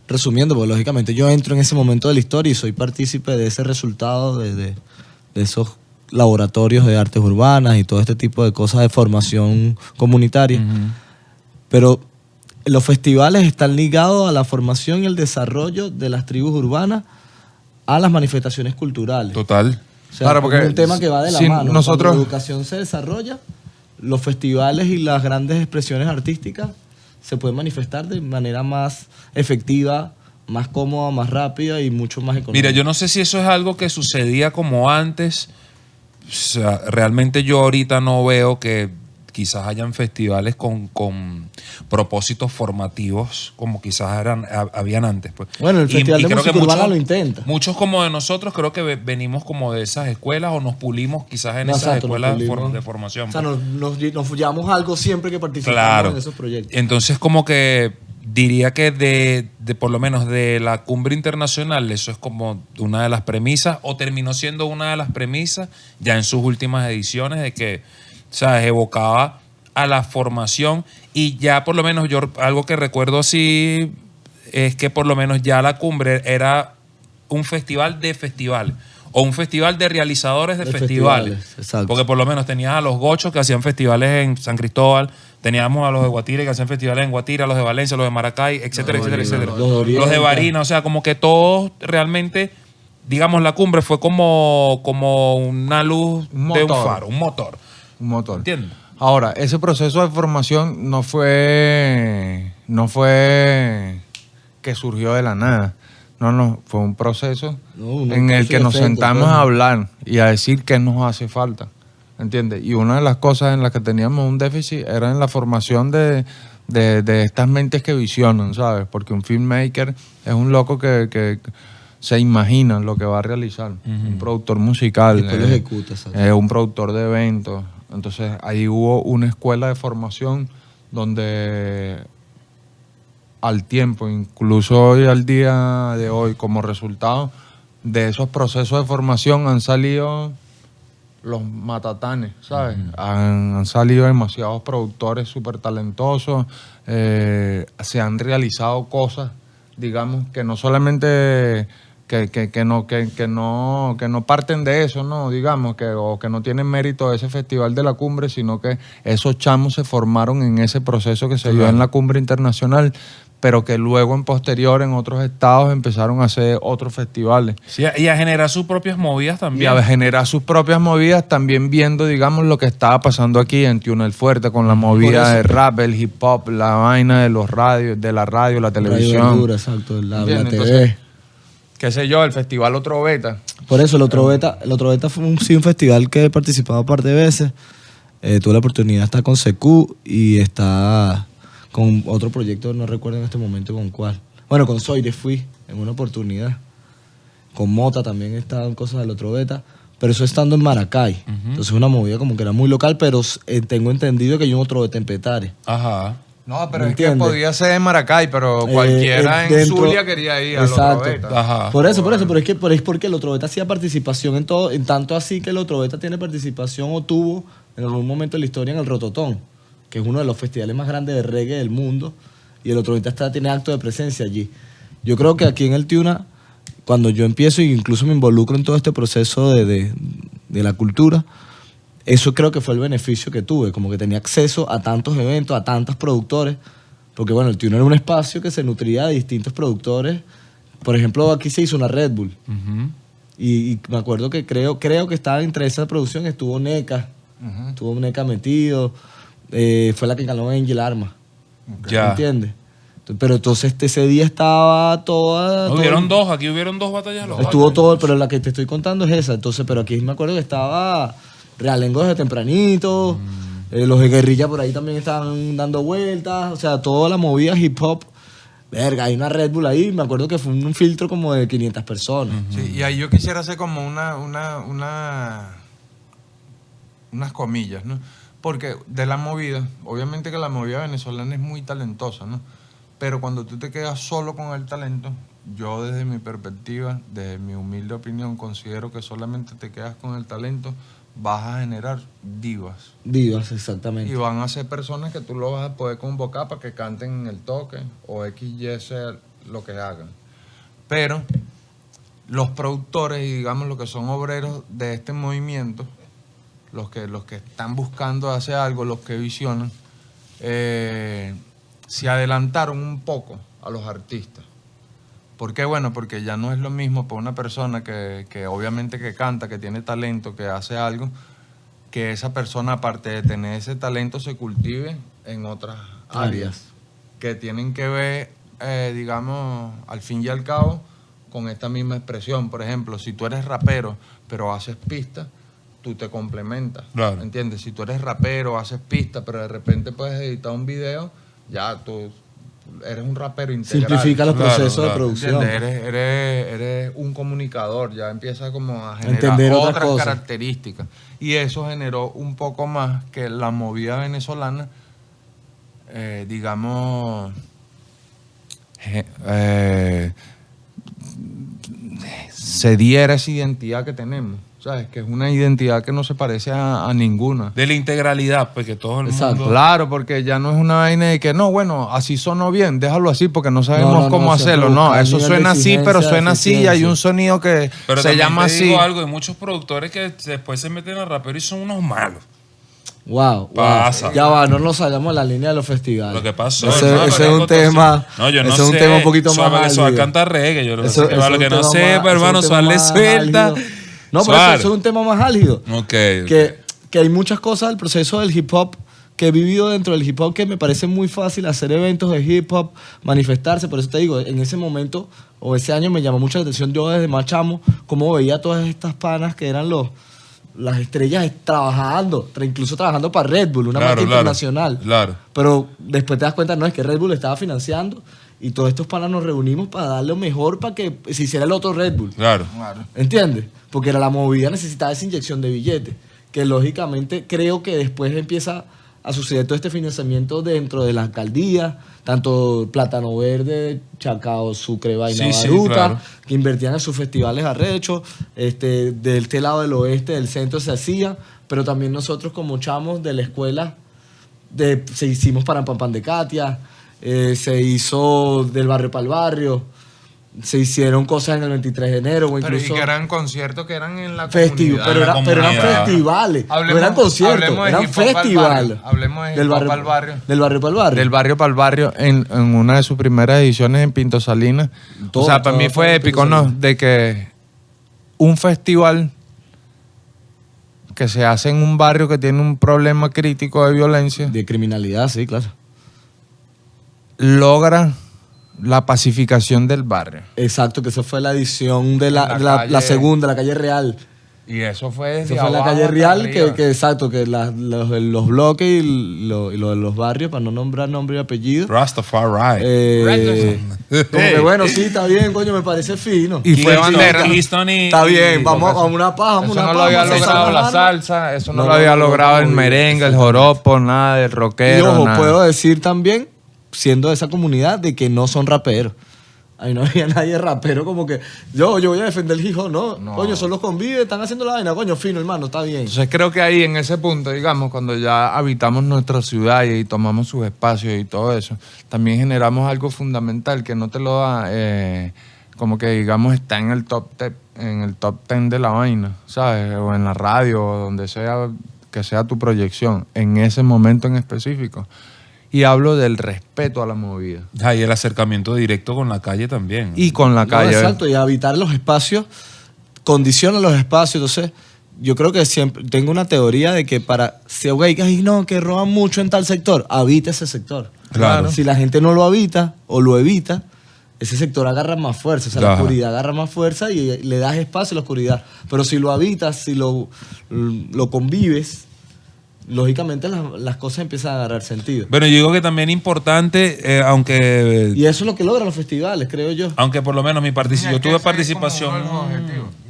B: resumiendo, porque lógicamente yo entro en ese momento de la historia y soy partícipe de ese resultado, de esos laboratorios de artes urbanas y todo este tipo de cosas de formación comunitaria. Pero los festivales están ligados a la formación y el desarrollo de las tribus urbanas a las manifestaciones culturales.
C: Total.
B: O sea,
D: Claro, porque
B: es un tema que va de la
D: si
B: mano.
D: nosotros-
B: Cuando la educación se desarrolla, los festivales y las grandes expresiones artísticas se pueden manifestar de manera más efectiva, más cómoda, más rápida y mucho más económica.
C: Mira, yo no sé si eso es algo que sucedía como antes. O sea, realmente yo ahorita no veo que quizás hayan festivales con propósitos formativos como quizás habían antes. Pues.
B: Bueno, el Festival de
C: creo
B: Música
C: que
B: Urbana lo intenta.
C: Muchos como de nosotros creo que venimos como de esas escuelas o nos pulimos quizás en
B: No,
C: esas
B: exacto, nos
C: escuelas
B: pulimos.
C: de formación.
B: O sea,
C: pues.
B: nos llevamos algo siempre que participamos
C: Claro.
B: en esos proyectos.
C: Entonces, como que diría que de por lo menos de la cumbre internacional, eso es como una de las premisas, o terminó siendo una de las premisas ya en sus últimas ediciones, de que, ¿sabes?, evocaba a la formación. Y ya por lo menos yo algo que recuerdo así es que por lo menos ya la cumbre era un festival de festivales o un festival de realizadores de festivales.
B: Exacto.
C: Porque por lo menos tenías a los gochos que hacían festivales en San Cristóbal, teníamos a los de Guatire que hacían festivales en Guatire, a los de Valencia, a los de Maracay, etcétera, etcétera, etcétera.
B: los de
C: Los de
B: Oriente.
C: Barinas, o sea, como que todos realmente, digamos, la cumbre fue como una luz
D: Un
C: de un
D: motor.
C: faro, un motor.
D: Un motor.
C: ¿Entiendes?
D: Ahora, ese proceso de formación no fue que surgió de la nada. No, fue un proceso
B: No,
D: en el que nos
B: efecto,
D: sentamos
B: pues.
D: a hablar y a decir qué nos hace falta. ¿Entiendes? Y una de las cosas en las que teníamos un déficit era en la formación de estas mentes que visionan, ¿sabes? Porque un filmmaker es un loco que se imagina lo que va a realizar. Un productor musical.
B: Después lo ejecuta, exacto.
D: Un productor de eventos. Entonces ahí hubo una escuela de formación donde al tiempo, incluso hoy al día de hoy, como resultado de esos procesos de formación han salido los matatanes, ¿sabes? Han salido demasiados productores súper talentosos, se han realizado cosas, digamos, que no solamente que no parten de eso, ¿no? Digamos, o que no tienen mérito de ese festival de la cumbre, sino que esos chamos se formaron en ese proceso que se dio en la cumbre internacional, pero que luego en posterior en otros estados empezaron a hacer otros festivales.
C: Sí, y a generar sus propias movidas
D: Y
C: también.
D: a generar sus propias movidas, también viendo, digamos, lo que estaba pasando aquí en Tiuna el Fuerte, con la movida de rap, el hip hop, la vaina de los radios, de la radio, la televisión.
B: Radio Verdura, exacto, la
D: ¿Entiendes?
B: TV.
D: Entonces, qué sé yo, el festival Otro Beta.
B: Por eso el Otro Beta fue un festival que he participado un par de veces. Tuve la oportunidad de estar con CQ y está con otro proyecto, no recuerdo en este momento con cuál. Bueno, con Soire fui en una oportunidad. Con Mota también estaban cosas del Otro Beta. Pero eso estando en Maracay. Entonces una movida como que era muy local, pero tengo entendido que hay un Otro Beta en Petare.
C: Ajá.
D: No, pero
B: ¿Me
D: es que
B: entiendes?
D: podía ser en Maracay, pero cualquiera en
B: dentro-
D: Zulia quería ir al
B: Exacto.
D: Otro Beta.
C: Ajá.
B: Por eso, pero es porque el Otro Beta hacía participación en todo, en tanto así que el Otro Beta tiene participación o tuvo en algún momento de la historia en el Rototón, que es uno de los festivales más grandes de reggae del mundo, y el Otro Beta tiene acto de presencia allí. Yo creo que aquí en el Tiuna, cuando yo empiezo e incluso me involucro en todo este proceso de la cultura, eso creo que fue el beneficio que tuve, como que tenía acceso a tantos eventos, a tantos productores, porque bueno, el Tiuna era un espacio que se nutría de distintos productores. Por ejemplo, aquí se hizo una Red Bull, y me acuerdo que creo que estaba entre esa producción, estuvo NECA, estuvo NECA metido, fue la que ganó Angel Arma,
C: Ya.
B: ¿entiendes? Pero entonces ese día estaba toda... todo-
C: Aquí hubieron dos batallas locales.
B: Estuvo todo, pero la que te estoy contando es esa. Entonces, pero aquí me acuerdo que estaba Realengo desde tempranito, Los de guerrilla por ahí también estaban dando vueltas. O sea, toda la movida hip hop. Verga, hay una Red Bull ahí. Me acuerdo que fue un filtro como de 500 personas.
D: Sí, y ahí yo quisiera hacer como unas comillas, ¿no? Porque de la movida, obviamente que la movida venezolana es muy talentosa, ¿no? Pero cuando tú te quedas solo con el talento, yo desde mi perspectiva, desde mi humilde opinión, considero que solamente te quedas con el talento, vas a generar divas.
B: Divas, exactamente.
D: Y van a ser personas que tú lo vas a poder convocar para que canten en el toque o X, Y, sea lo que hagan. Pero los productores y digamos los que son obreros de este movimiento, los que están buscando hacer algo, los que visionan, se adelantaron un poco a los artistas. ¿Por qué? Bueno, porque ya no es lo mismo para una persona que obviamente que canta, que tiene talento, que hace algo, que esa persona, aparte de tener ese talento, se cultive en otras áreas que tienen que ver, digamos, al fin y al cabo, con esta misma expresión. Por ejemplo, si tú eres rapero, pero haces pistas, tú te complementas,
C: Claro.
D: ¿entiendes? Si tú eres rapero, haces pistas, pero de repente puedes editar un video, ya tú eres un rapero integral.
B: Simplifica los
C: Claro,
B: procesos de
C: claro.
B: producción.
D: ¿Entiendes? Eres un comunicador, ya empieza como a generar
B: Entender otras
D: otras
B: cosas.
D: características. Y eso generó un poco más que la movida venezolana, digamos, se diera esa identidad que tenemos. ¿Sabes? Que es una identidad que no se parece a ninguna.
C: De la integralidad, pues que todo el
B: Exacto.
C: mundo...
D: Claro, porque ya no es una vaina de que, no, bueno, así sonó bien, déjalo así porque no sabemos
B: No, no,
D: cómo
B: no,
D: hacerlo.
B: siempre
D: No,
B: buscar
D: eso
B: nivel
D: suena
B: de
D: así, pero
B: exigencia,
D: suena así y hay
B: eficiencia.
D: un sonido que
C: Pero
D: se
C: también
D: llama
C: te
D: así.
C: digo algo, hay muchos productores que después se meten a rapero y son unos malos.
B: Wow,
C: Pasa.
B: wow. Ya va, no nos salgamos de la línea de los festivales.
C: Lo que pasó.
B: Ese,
C: hermano,
B: ese
C: que
B: es un
C: acontece.
B: tema.
C: No, yo no
B: ese
C: sé.
B: es un tema un poquito más
C: Suave, eso va a
B: álgido.
C: cantar reggae. Yo no
B: Eso-
C: sé qué
B: eso
C: va,
B: es
C: lo
B: un
C: que no
B: tema
C: sé,
B: más-
C: pero hermano,
B: eso es un
C: suave
B: tema
C: suelta.
B: más álgido. No, pero
C: Suave.
B: eso es un tema más álgido.
C: Ok.
B: Que hay muchas cosas del proceso del hip hop que he vivido dentro del hip hop que me parece muy fácil hacer eventos de hip hop, manifestarse. Por eso te digo, en ese momento o ese año me llamó mucho la atención yo desde más chamo, cómo veía todas estas panas que eran las estrellas trabajando, incluso trabajando para Red Bull, una marca internacional.
C: Claro.
B: Pero después te das cuenta, no, es que Red Bull estaba financiando y todos estos panas nos reunimos para darle lo mejor para que se hiciera el otro Red Bull.
C: Claro.
B: ¿Entiendes? Porque era la movida necesitaba esa inyección de billetes, que lógicamente creo que después empieza a suceder todo este financiamiento dentro de la alcaldía, tanto Plátano Verde, Chacao, Sucre, Vaina
C: Sí, sí,
B: Baruta,
C: claro.
B: que invertían en sus festivales arrechos, de este lado del oeste, del centro se hacía, pero también nosotros como chamos de la escuela, se hicimos para Pan de Katia, se hizo del barrio para el barrio, se hicieron cosas en el 23 de enero o
D: Pero y
B: incluso
D: que eran conciertos que eran en la
B: festivales,
D: comunidad.
B: pero eran
C: comunidad.
B: festivales,
D: Hablemos-
B: no eran conciertos,
D: hablemos de
B: eran
D: hip hop al
B: festivales.
D: barrio, hablemos de hip hop al barrio.
B: Del barrio para el barrio.
D: Del barrio para el barrio en una de sus primeras ediciones en Pinto Salinas.
B: Todo-
D: o sea, para
B: todo
D: mí
B: fue
D: fue
B: en Pinto
D: épico, ¿no?
B: Salinas.
D: De que un festival que se hace en un barrio que tiene un problema crítico de violencia
B: De criminalidad, sí, claro.
D: logra la pacificación del barrio.
B: Exacto, que esa fue la edición de
D: la
B: la
D: calle-
B: segunda, la calle Real.
D: Y eso fue desde
B: Esa fue la
D: abajo
B: calle
D: hasta
B: Real,
D: arriba.
B: que exacto, que los bloques y lo de los barrios, para no nombrar nombre y apellido.
C: Rastafari.
B: Como que bueno, sí, está bien, coño, me parece fino.
D: Y fue
C: Keystone-
D: bandera.
C: Keystone y-
B: Está bien,
C: y-
B: vamos a una paja, vamos a
D: Eso
B: una
D: no
B: paja.
D: lo había
B: vamos a
D: logrado
B: hacer
D: la
B: esa
D: salsa, eso no,
B: No,
D: lo había
B: no,
D: logrado
B: no,
D: el
B: no,
D: merengue, el
B: exactamente.
D: joropo, nada del
B: Y
D: rockero,
B: ojo,
D: nada.
B: puedo decir también, siendo de esa comunidad, de que no son raperos. Ahí no había nadie rapero como que yo voy a defender el hijo, no.
D: No.
B: Coño, son los convives, están haciendo la vaina, coño, fino, hermano, está bien.
D: Entonces creo que ahí en ese punto, digamos, cuando ya habitamos nuestra ciudad y tomamos sus espacios y todo eso, también generamos algo fundamental que no te lo da, como que digamos está en el top 10 de la vaina, ¿sabes? O en la radio o donde sea que sea tu proyección, en ese momento en específico. Y hablo del respeto a la movida.
C: Ah, y el acercamiento directo con la calle también.
D: Y con la
B: No,
D: calle.
B: exacto, y habitar los espacios, condiciona los espacios. Entonces, yo creo que siempre tengo una teoría de que si güey, ay, no, que roban mucho en tal sector, habita ese sector.
C: Claro.
B: Si la gente no lo habita o lo evita, ese sector agarra más fuerza. O sea, la
C: Claro.
B: oscuridad agarra más fuerza y le das espacio a la oscuridad. Pero si lo habitas, si lo convives, lógicamente las cosas empiezan a agarrar sentido.
C: Bueno, yo digo que también aunque
B: Y eso es lo que logran los festivales, creo yo.
C: aunque por lo menos mi participación, yo tuve participación,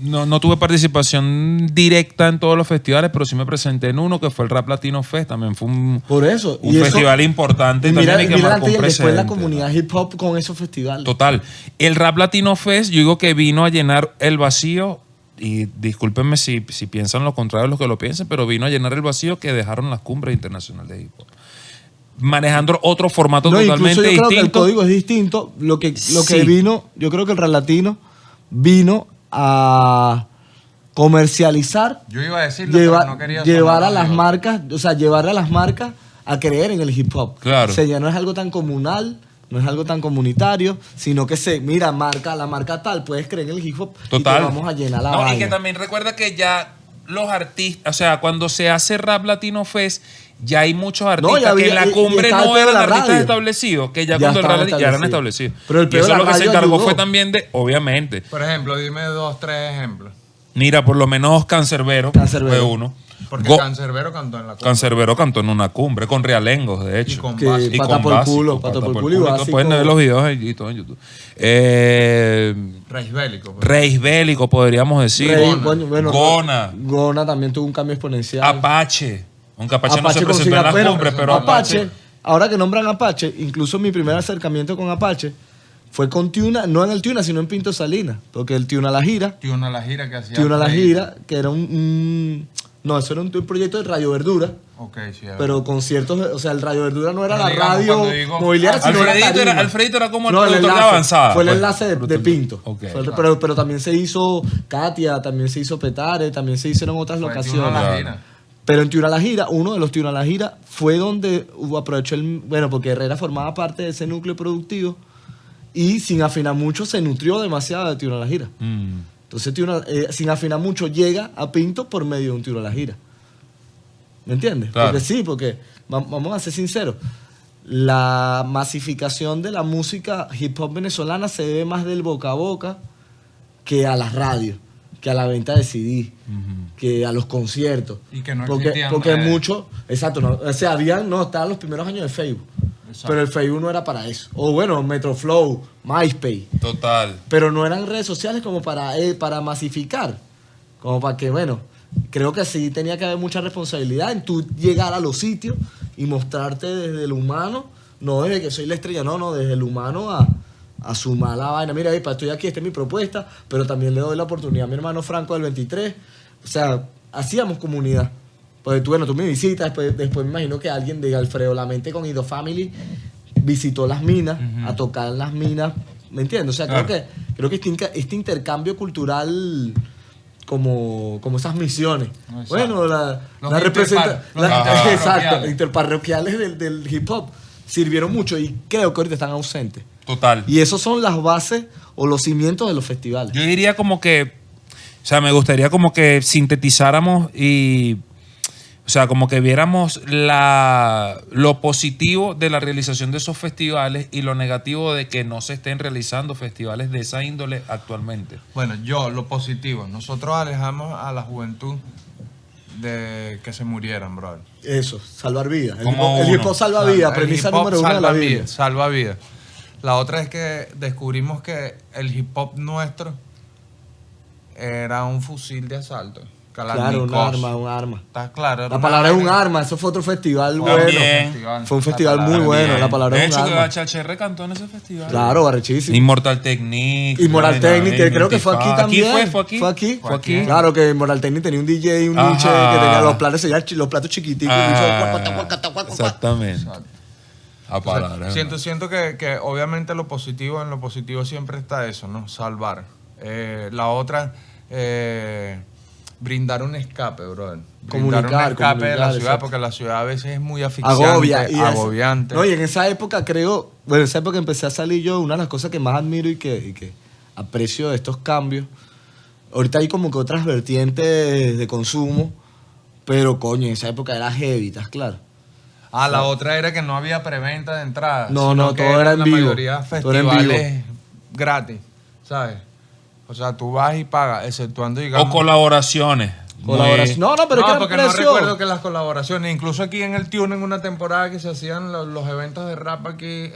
C: no tuve participación directa en todos los festivales, pero sí me presenté en uno que fue el Rap Latino Fest, también fue un
B: Por eso.
C: festival importante
B: Y
C: también
B: mira,
C: y que
B: mira
C: marcó un
B: después la
C: precedente.
B: comunidad hip hop con esos festivales.
C: Total. El Rap Latino Fest, yo digo que vino a llenar el vacío, y discúlpenme si piensan lo contrario de los que lo piensen, pero vino a llenar el vacío que dejaron las cumbres internacionales de hip hop. Manejando otro formato totalmente
B: incluso yo creo que el
C: distinto.
B: código es distinto. Lo que
C: Sí.
B: vino, yo creo que el Rap Latino vino a comercializar,
D: Yo iba a decirlo, pero no quería
B: llevar
D: sonar
B: a las
D: idiota.
B: marcas, o sea, llevar a las marcas a creer en el hip hop.
C: Claro.
B: O sea, ya no es algo tan comunal, no es algo tan comunitario, sino que mira, la marca tal, puedes creer en el hip hop
C: Total.
B: y te vamos a llenar la
C: No,
B: vaina.
C: y que también recuerda que ya los artistas, o sea, cuando se hace Rap Latino Fest, ya hay muchos artistas
B: ya había-
C: que en la
B: y
C: cumbre
B: estaba el
C: no
B: pedo de
C: eran
B: la
C: artistas
B: radio.
C: establecidos, que ya
B: Ya
C: cuando el
B: estaban
C: Rap ya eran
B: establecidos.
C: establecidos.
B: Pero el
C: y
B: pedo
C: eso
B: de
C: es
B: la
C: lo que se
B: radio
C: encargó
B: ayudó.
C: fue también de, obviamente,
D: Por ejemplo, dime 2, 3 ejemplos.
C: mira, por lo menos Cancerbero
B: Canserbero.
C: fue uno.
D: Porque
C: Go-
D: Cancerbero cantó en la cumbre.
C: Cancerbero cantó en una cumbre con realengos, de hecho.
D: Y con
B: Que
D: básico.
C: Y
B: pata
C: con
B: por
C: básico,
B: culo, pata por culo y
C: Entonces
B: básico.
C: pueden ver los videos y todo en YouTube.
D: Reis Bélico. pues.
C: Reis Bélico, podríamos decir.
B: Rey,
D: Gona.
B: bueno,
C: Gona.
B: Gona también tuvo un cambio exponencial.
C: Apache. Aunque Apache no se
B: Apache
C: presentó
B: consigue-
C: en la
B: bueno,
C: cumbre, pero
B: Apache, ahora que nombran Apache, incluso mi primer acercamiento con Apache fue con Tiuna, no en el Tiuna, sino en Pinto Salinas, porque el Tiuna La Gira,
D: Tiuna la gira que hacía.
B: Tiuna La
D: Frey.
B: Gira, que era no, eso era un proyecto de Radio Verdura,
D: Ok, sí.
B: pero con ciertos, o sea, el Radio Verdura no era
D: Pero
B: la
D: digamos,
B: radio
D: cuando digo-
B: mobiliaria, sino era tarima.
C: Alfredito era como el
B: No,
C: productor de
B: enlace,
C: avanzada.
B: fue el
C: pues.
B: enlace de Pinto.
C: Ok.
B: Pero también se hizo Katia, también se hizo Petare, también se hicieron otras
D: Fue
B: locaciones.
D: Tiuna la
C: Claro.
D: gira.
B: Pero en Tiuna La Gira, uno de los Tiuna La Gira fue donde aprovechó bueno, porque Herrera formaba parte de ese núcleo productivo y sin afinar mucho se nutrió demasiado de Tiuna La Gira.
C: Mm.
B: Entonces sin afinar mucho llega a Pinto por medio de un Tiuna La Gira. ¿Me entiendes?
C: Claro.
B: Porque vamos a ser sinceros, la masificación de la música hip hop venezolana se debe más del boca a boca que a las radios, que a la venta de CD, que a los conciertos.
D: Y que no
B: porque
D: existían redes.
B: mucho, exacto, no, o sea, estaban los primeros años de Facebook,
D: Exacto.
B: pero el Facebook no era para eso. O bueno, Metroflow, MySpace,
C: Total.
B: pero no eran redes sociales como para masificar, como para que, bueno, creo que sí tenía que haber mucha responsabilidad en tú llegar a los sitios y mostrarte desde el humano, no desde que soy la estrella, no, desde el humano a sumar la vaina. Mira, estoy aquí, esta es mi propuesta, pero también le doy la oportunidad a mi hermano Franco del 23. O sea, hacíamos comunidad. Pues tú me visitas, después me imagino que alguien de Alfredo La Mente con Ido Family visitó las minas, a tocar en las minas, ¿me entiendes? O sea,
C: Claro.
B: creo que este intercambio cultural como esas misiones.
D: Exacto.
B: Bueno, la
D: Los
B: representa
D: los
C: interparroquiales.
B: exacto, interparroquiales del hip hop sirvieron mucho y creo que ahorita están ausentes.
C: Total.
B: Y esos son las bases o los cimientos de los festivales.
C: Yo diría como que, o sea, me gustaría como que sintetizáramos y, o sea, como que viéramos lo positivo de la realización de esos festivales y lo negativo de que no se estén realizando festivales de esa índole actualmente.
D: Bueno, lo positivo. Nosotros alejamos a la juventud de que se murieran, brother.
B: Eso, salvar vidas.
C: Como
B: El hip
C: uno.
B: hop salva vidas,
D: El
B: premisa
D: hip hop
B: número 1 de la
D: salva
B: vida.
D: vidas, salva vidas. La otra es que descubrimos que el hip hop nuestro era un fusil de asalto.
B: Claro, un
D: Kalashnikov.
B: arma.
D: ¿Estás claro? Era
B: La
D: una
B: palabra es un
D: vaina-
B: arma, eso fue otro festival
C: También.
B: bueno. Fue un festival
D: La
B: muy
D: palabra
B: bueno,
D: bien.
B: la palabra
C: De
B: es un
C: hecho, que
B: arma.
C: HHR cantó en ese festival.
B: Claro, arrechísimo.
C: Immortal Technique.
B: Inmoral Technic, que creo que fue aquí
C: Identify.
B: también.
C: Fue aquí.
B: Fue aquí.
C: Fue aquí.
B: Claro que Inmoral Technic tenía un DJ, un
C: Ajá.
B: niche que tenía los platos chiquiticos.
C: Exactamente.
D: Exacto.
C: A palabras.
D: Siento que obviamente en lo positivo siempre está eso, ¿no? Salvar. La otra, brindar un escape, brother. Brindar un escape de la
B: comunicar,
D: ciudad,
B: exacto.
D: porque la ciudad a veces es muy asfixiante,
B: Agobia.
D: agobiante.
B: No, y en esa época creo, bueno, en esa época empecé a salir yo, una de las cosas que más admiro y que aprecio de estos cambios. Ahorita hay como que otras vertientes de consumo, pero coño, en esa época era heavy, ¿estás claro?
D: La otra era que no había preventa de entrada.
B: No,
D: sino
B: no,
D: que
B: todo era en
D: la
B: vivo.
D: mayoría
B: Todo era en
D: festivales gratis, ¿sabes? O sea, tú vas y pagas, exceptuando, digamos...
C: O colaboraciones.
B: Colaboración. No, pero es que
D: porque
B: eran
D: no
B: precios.
D: recuerdo que las colaboraciones, incluso aquí en el Tune, en una temporada que se hacían los eventos de rap aquí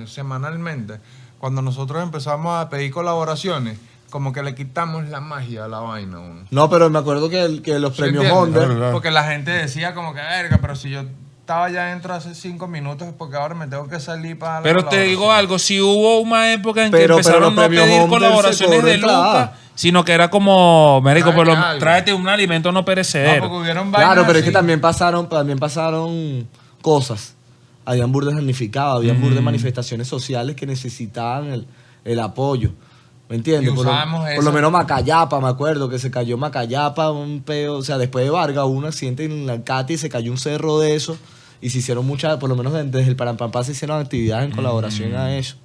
D: semanalmente, cuando nosotros empezamos a pedir colaboraciones, como que le quitamos la magia a la vaina. Uno.
B: No, pero me acuerdo que los
D: ¿Sí
B: premios
D: entiendes?
B: Honda.
C: Claro.
D: Porque la gente decía como que, verga, pero si yo estaba ya dentro hace 5 minutos es porque ahora me tengo que salir para la
C: Pero te digo
D: colaboración.
C: algo, si hubo una época en que
B: Pero
C: empezaron
B: los
C: no a
B: premios
C: pedir
B: Honda se
C: colaboraciones
B: cobró
C: de
B: entrada.
C: lucas, sino que era como, marico,
D: Tráete algo.
C: tráete un alimento no
D: No,
C: perecedero.
D: porque hubieron
B: Claro,
D: vainas
B: pero es que
D: así.
B: también pasaron cosas. Habían burdes damnificados, habían burdes manifestaciones sociales que necesitaban el apoyo. ¿Me entiendes?
D: Y
B: Por lo
D: usábamos
B: por lo
D: eso.
B: menos Macayapa, me acuerdo que se cayó Macayapa, un peo. O sea, después de Vargas hubo un accidente en la Cati y se cayó un cerro de eso. Y se hicieron muchas, por lo menos desde el Parampampá se hicieron actividades en colaboración a eso.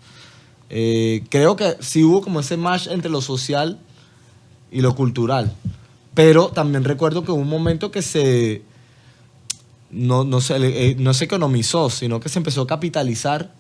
B: Creo que sí hubo como ese match entre lo social y lo cultural. Pero también recuerdo que hubo un momento que no se economizó, sino que se empezó a capitalizar,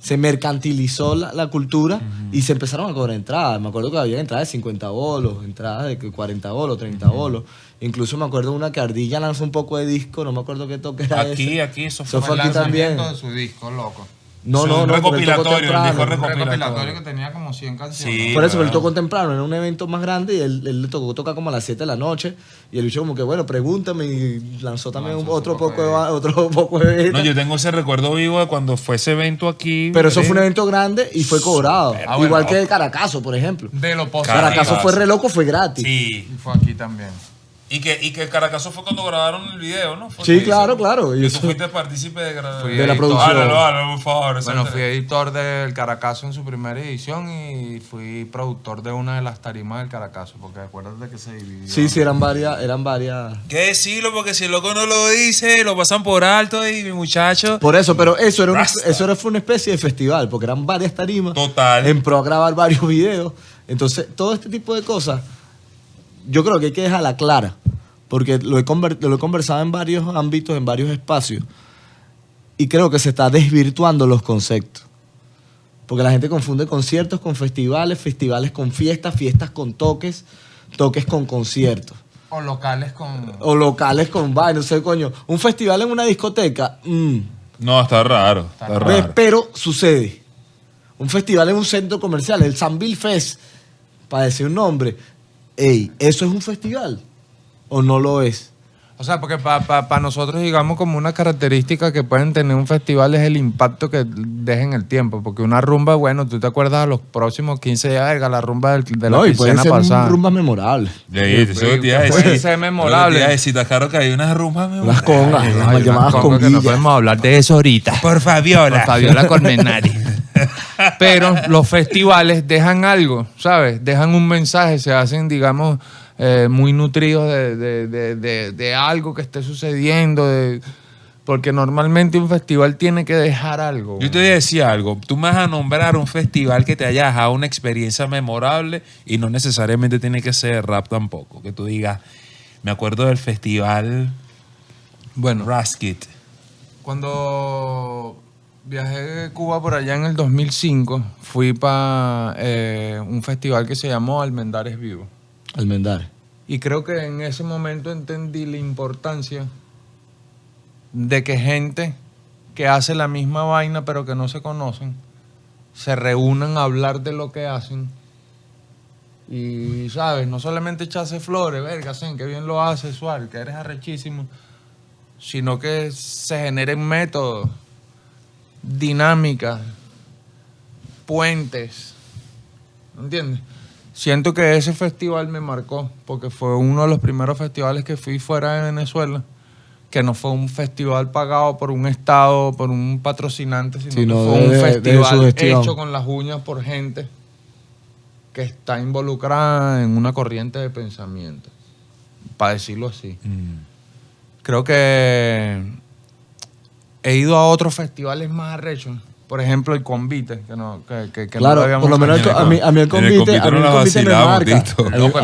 B: se mercantilizó la cultura y se empezaron a cobrar entradas. Me acuerdo que había entradas de 50 bolos, entradas de 40 bolos, 30 bolos. Incluso me acuerdo de una que Ardilla lanzó un poco de disco, no me acuerdo qué toque era ese.
C: Aquí, eso
B: Eso
C: fue.
B: fue
D: el
B: aquí también.
D: lanzamiento de su disco, loco.
B: No,
C: Sí,
B: no,
C: un
B: no, porque él tocó
C: recopilatorio,
B: temprano.
C: el disco
D: Un
C: recopilatorio.
D: recopilatorio que tenía como 100 canciones.
C: Sí.
B: Por eso, pero él
C: claro.
B: tocó temprano, era un evento más grande y él le tocó tocar como a las 7 de la noche. Y él dijo como que, bueno, pregúntame y lanzó también
D: Lanzó
B: otro
D: su
B: poco
D: poco
B: de eventos.
C: No, yo tengo ese recuerdo vivo de cuando fue ese evento aquí.
B: Pero eso fue un
C: marico.
B: evento grande y fue cobrado.
D: Ah, bueno.
B: Igual que el Caracazo, por ejemplo.
D: De lo positivo.
B: Caracazo fue re loco, fue gratis.
C: Sí.
D: Y fue aquí también.
C: Y que Caracazo fue cuando grabaron el video, ¿no? Fue
B: Sí,
C: que
B: claro,
C: hizo.
B: claro. Y
C: Que
B: eso-
C: tú fuiste partícipe de
D: Fui
B: De la
D: editor.
B: producción.
C: Háblalo, por favor.
D: Bueno,
C: eso
D: fui
C: es-
D: editor del Caracazo en su primera edición y fui productor de una de las tarimas del Caracazo, porque acuérdate que se dividió.
B: Sí, eran varias.
C: ¿Qué decirlo? Porque si el loco no lo dice, lo pasan por alto y mi muchacho.
B: Por eso, pero eso
C: Rasta.
B: fue una especie de festival, porque eran varias tarimas.
C: Total.
B: En pro a grabar varios videos. Entonces, todo este tipo de cosas, yo creo que hay que dejarla clara. Porque lo he conversado en varios ámbitos, en varios espacios. Y creo que se está desvirtuando los conceptos. Porque la gente confunde conciertos con festivales, festivales con fiestas, fiestas con toques, toques con conciertos.
D: O locales con...
B: O locales con vaina. No sé, coño. Un festival en una discoteca,
C: No, está raro. Está
B: ¿ves?
C: raro.
B: Pero sucede. Un festival en un centro comercial, el Sanville Fest, para decir un nombre. Ey, ¿eso es un festival? ¿O no lo es?
D: O sea, porque para nosotros, digamos, como una característica que pueden tener un festival es el impacto que deja en el tiempo. Porque una rumba, bueno, tú te acuerdas a los próximos 15 días, verga, la rumba de la
B: No, y pueden
D: quincena
B: ser
D: pasada.
B: rumbas memorables.
C: Eso te iba a
D: Puede
C: decir.
D: ser memorable.
C: Te iba a decir, está claro que hay unas rumbas
B: Unas congas, las mal
D: Hay
B: llamadas
D: unas cosas que no
B: conguillas.
D: podemos hablar de eso ahorita.
C: Por Fabiola.
D: Por Fabiola Colmenari. Pero los festivales dejan algo, ¿sabes? Dejan un mensaje, se hacen, digamos, muy nutridos de algo que esté sucediendo. Porque normalmente un festival tiene que dejar algo.
C: Yo te voy a decir algo. Tú me vas a nombrar un festival que te haya dejado una experiencia memorable y no necesariamente tiene que ser rap tampoco. Que tú digas, me acuerdo del festival
D: Bueno,
C: Raskit.
D: cuando viajé de Cuba por allá en el 2005, fui para un festival que se llamó Almendares Vivo.
B: Almendares.
D: Y creo que en ese momento entendí la importancia de que gente que hace la misma vaina pero que no se conocen, se reúnan a hablar de lo que hacen. Y, ¿sabes? No solamente echarse flores, verga, Zen, que bien lo hace, Suárez, que eres arrechísimo, sino que se generen métodos, dinámicas, puentes. ¿Entiendes? Siento que ese festival me marcó, porque fue uno de los primeros festivales que fui fuera de Venezuela, que no fue un festival pagado por un estado, por un patrocinante, sino
B: Sino
D: que fue un
B: de
D: festival
B: su gestión.
D: hecho con las uñas por gente que está involucrada en una corriente de pensamiento, para decirlo así. Creo que he ido a otros festivales más arrechos. Por ejemplo, el Convite, que no
B: Claro,
D: lo habíamos
B: por lo menos
D: mencionado.
B: a mí el
C: En el
B: convite,
C: convite no la
B: me
C: vacilamos,
B: marca.
C: Tito.
D: Loco,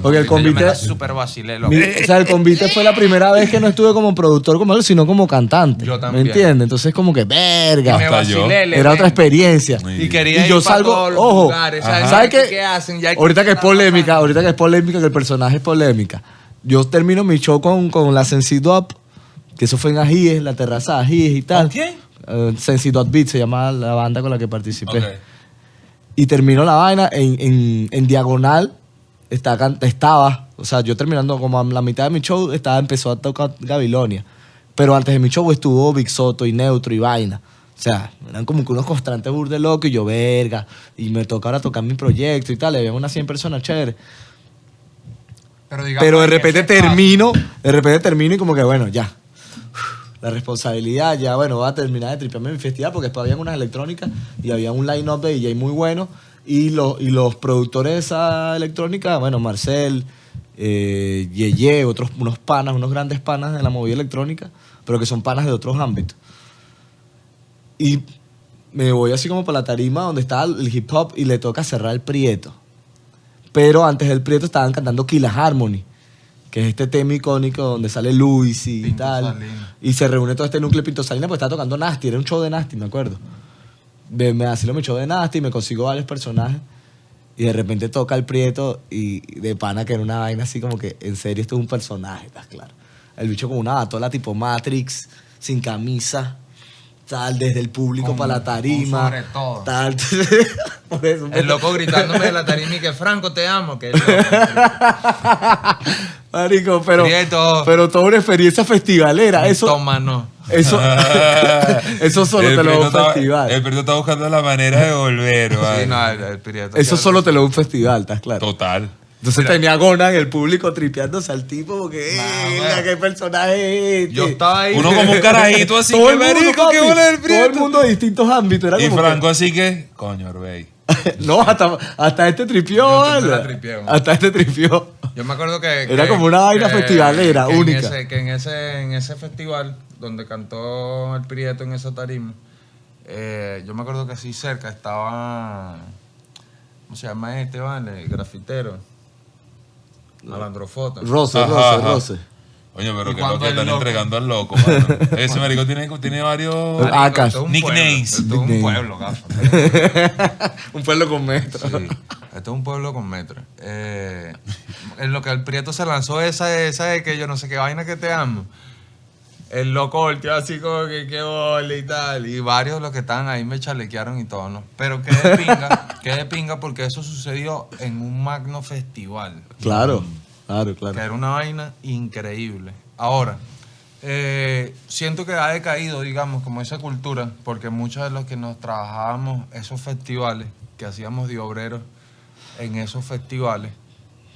B: Porque el convite-
D: súper vacilé, loco.
B: O sea, el convite fue la primera vez que no estuve como productor como él, sino como cantante.
D: Yo también.
B: ¿Me entiendes? Entonces como que
D: Y me
B: verga.
C: Hasta yo.
D: vacilé el
B: Era otra
D: evento.
B: experiencia.
D: Y quería
B: Y yo
D: ir para
B: salgo,
D: todos los
B: ojo,
D: lugares. ¿Sabes,
B: ¿sabes qué?
D: qué hacen? Ya hay
B: Ahorita que es
D: estar
B: polémica, que el personaje es polémica. yo termino mi show con la Sensi Dub, que eso fue en Ajíes, la terraza de Ajíes y tal.
C: ¿Con quién?
B: Sensi Dub Beat se llama la banda con la que participé.
C: Ok.
B: Y terminó la vaina en diagonal. Estaba, o sea, yo terminando como a la mitad de mi show, empezó a tocar Gabilonia. Pero antes de mi show estuvo Big Soto y Neutro y vaina. O sea, eran como que unos constantes burdes locos y yo, verga. Y me toca ahora tocar mi proyecto y tal. Y había unas 100 personas chéveres.
D: digamos,
B: Pero de
D: en
B: repente
D: ese
B: termino y como que, bueno, ya. La responsabilidad, ya, bueno, voy a terminar de tripearme mi festival porque después habían unas electrónicas y había un line-up de DJ muy bueno. Y los productores de esa electrónica, bueno, Marcel, Yeye, unos grandes panas de la movida electrónica, pero que son panas de otros ámbitos. Y me voy así como para la tarima donde estaba el hip hop y le toca cerrar el Prieto. Pero antes del Prieto estaban cantando Killa Harmony, que es este tema icónico donde sale Luis y
D: Pinto
B: tal.
D: Salinas.
B: Y se reúne todo este núcleo de Pinto Salinas porque estaba tocando Nasty, era un show de Nasty, me acuerdo. Me vacilo mi show de Nasty, me consigo varios personajes y de repente toca el Prieto y de pana que era una vaina así como que en serio esto es un personaje, ¿estás claro? El bicho con una batola tipo Matrix, sin camisa, tal, desde el público para la tarima.
D: sobre todo.
B: Tal. Por eso,
D: El loco gritándome de la tarima y que Franco te amo, que loco.
B: Marico,
D: Prieto.
B: pero toda una experiencia festivalera.
D: Toma, no.
B: Eso solo te lo da un festival.
C: El Prieto está buscando la manera de volver,
D: Sí,
C: ¿vale?
D: no, el Prieto.
B: Eso solo te lo da un festival, ¿estás claro?
C: Total.
B: Entonces tenía Gona en el público tripeándose al tipo porque,
D: bueno.
B: ¿qué personaje es este?
D: Yo estaba ahí.
C: Uno como un carajito así,
B: Todo
C: que
B: el mundo,
C: marico, qué
B: papi,
C: bola del
B: todo el
C: Prieto.
B: mundo de distintos ámbitos. Era
C: Y
B: como
C: Franco así que, coño, Orbey.
B: que- no, hasta este tripió,
D: Yo
B: ¿vale?
D: me la tripié, man.
B: Hasta este tripió.
D: Yo me acuerdo que...
B: Era como una vaina festivalera,
D: que
B: única.
D: En ese festival donde cantó el Prieto en esa tarima, yo me acuerdo que así cerca estaba... ¿Cómo se llama este, vale? El grafitero. Malandro Foto.
B: Roce.
C: Oye, pero
D: Y
C: que
D: cuando
C: lo que
D: el
C: están
D: loco-
C: entregando al loco, mano. Ese marico tiene varios...
B: Marico, Akash.
D: Esto es un
C: Nicknames.
D: pueblo, esto es un
B: Nicknames.
D: pueblo, gafa.
B: Un pueblo con metro.
D: Sí, esto es un pueblo con metro. En lo que el Prieto se lanzó esa de que yo no sé qué vaina que te amo. El loco volteó así como que qué bola y tal. Y varios de los que estaban ahí me chalequearon y todo, ¿no? Pero qué de pinga porque eso sucedió en un magno festival.
B: Claro.
D: Que era una vaina increíble. Ahora, siento que ha decaído, digamos, como esa cultura, porque muchos de los que nos trabajábamos esos festivales, que hacíamos de obreros en esos festivales,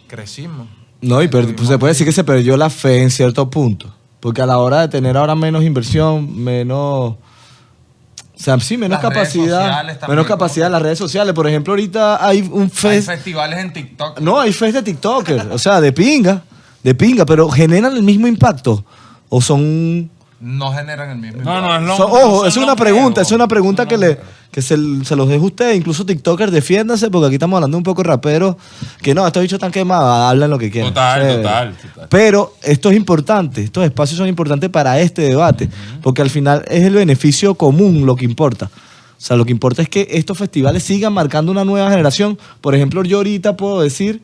D: crecimos.
B: No, y
D: Estuvimos
B: se puede
D: ahí.
B: decir que se perdió la fe en cierto punto. Porque a la hora de tener ahora menos inversión, menos... O sea, sí, menos
D: Las redes
B: capacidad.
D: sociales también,
B: Menos capacidad en las redes sociales. Por ejemplo, ahorita hay un
D: Hay
B: fest...
D: festivales en TikTok.
B: No, hay fest de TikTokers. O sea, de pinga, pero ¿generan el mismo impacto? ¿O son...?
D: No generan el mismo
C: No,
D: impacto.
C: es lo
B: Ojo,
C: son
B: es una
C: los
B: pregunta,
C: nuevos.
B: es una pregunta
C: Son los nuevos.
B: que se los dejo a ustedes. Incluso TikTokers, defiéndanse, porque aquí estamos hablando un poco de raperos, que no, estos bichos están quemados, hablan lo que quieran.
C: Total.
B: Pero esto es importante, estos espacios son importantes para este debate, porque al final es el beneficio común lo que importa. O sea, lo que importa es que estos festivales sigan marcando una nueva generación. Por ejemplo, yo ahorita puedo decir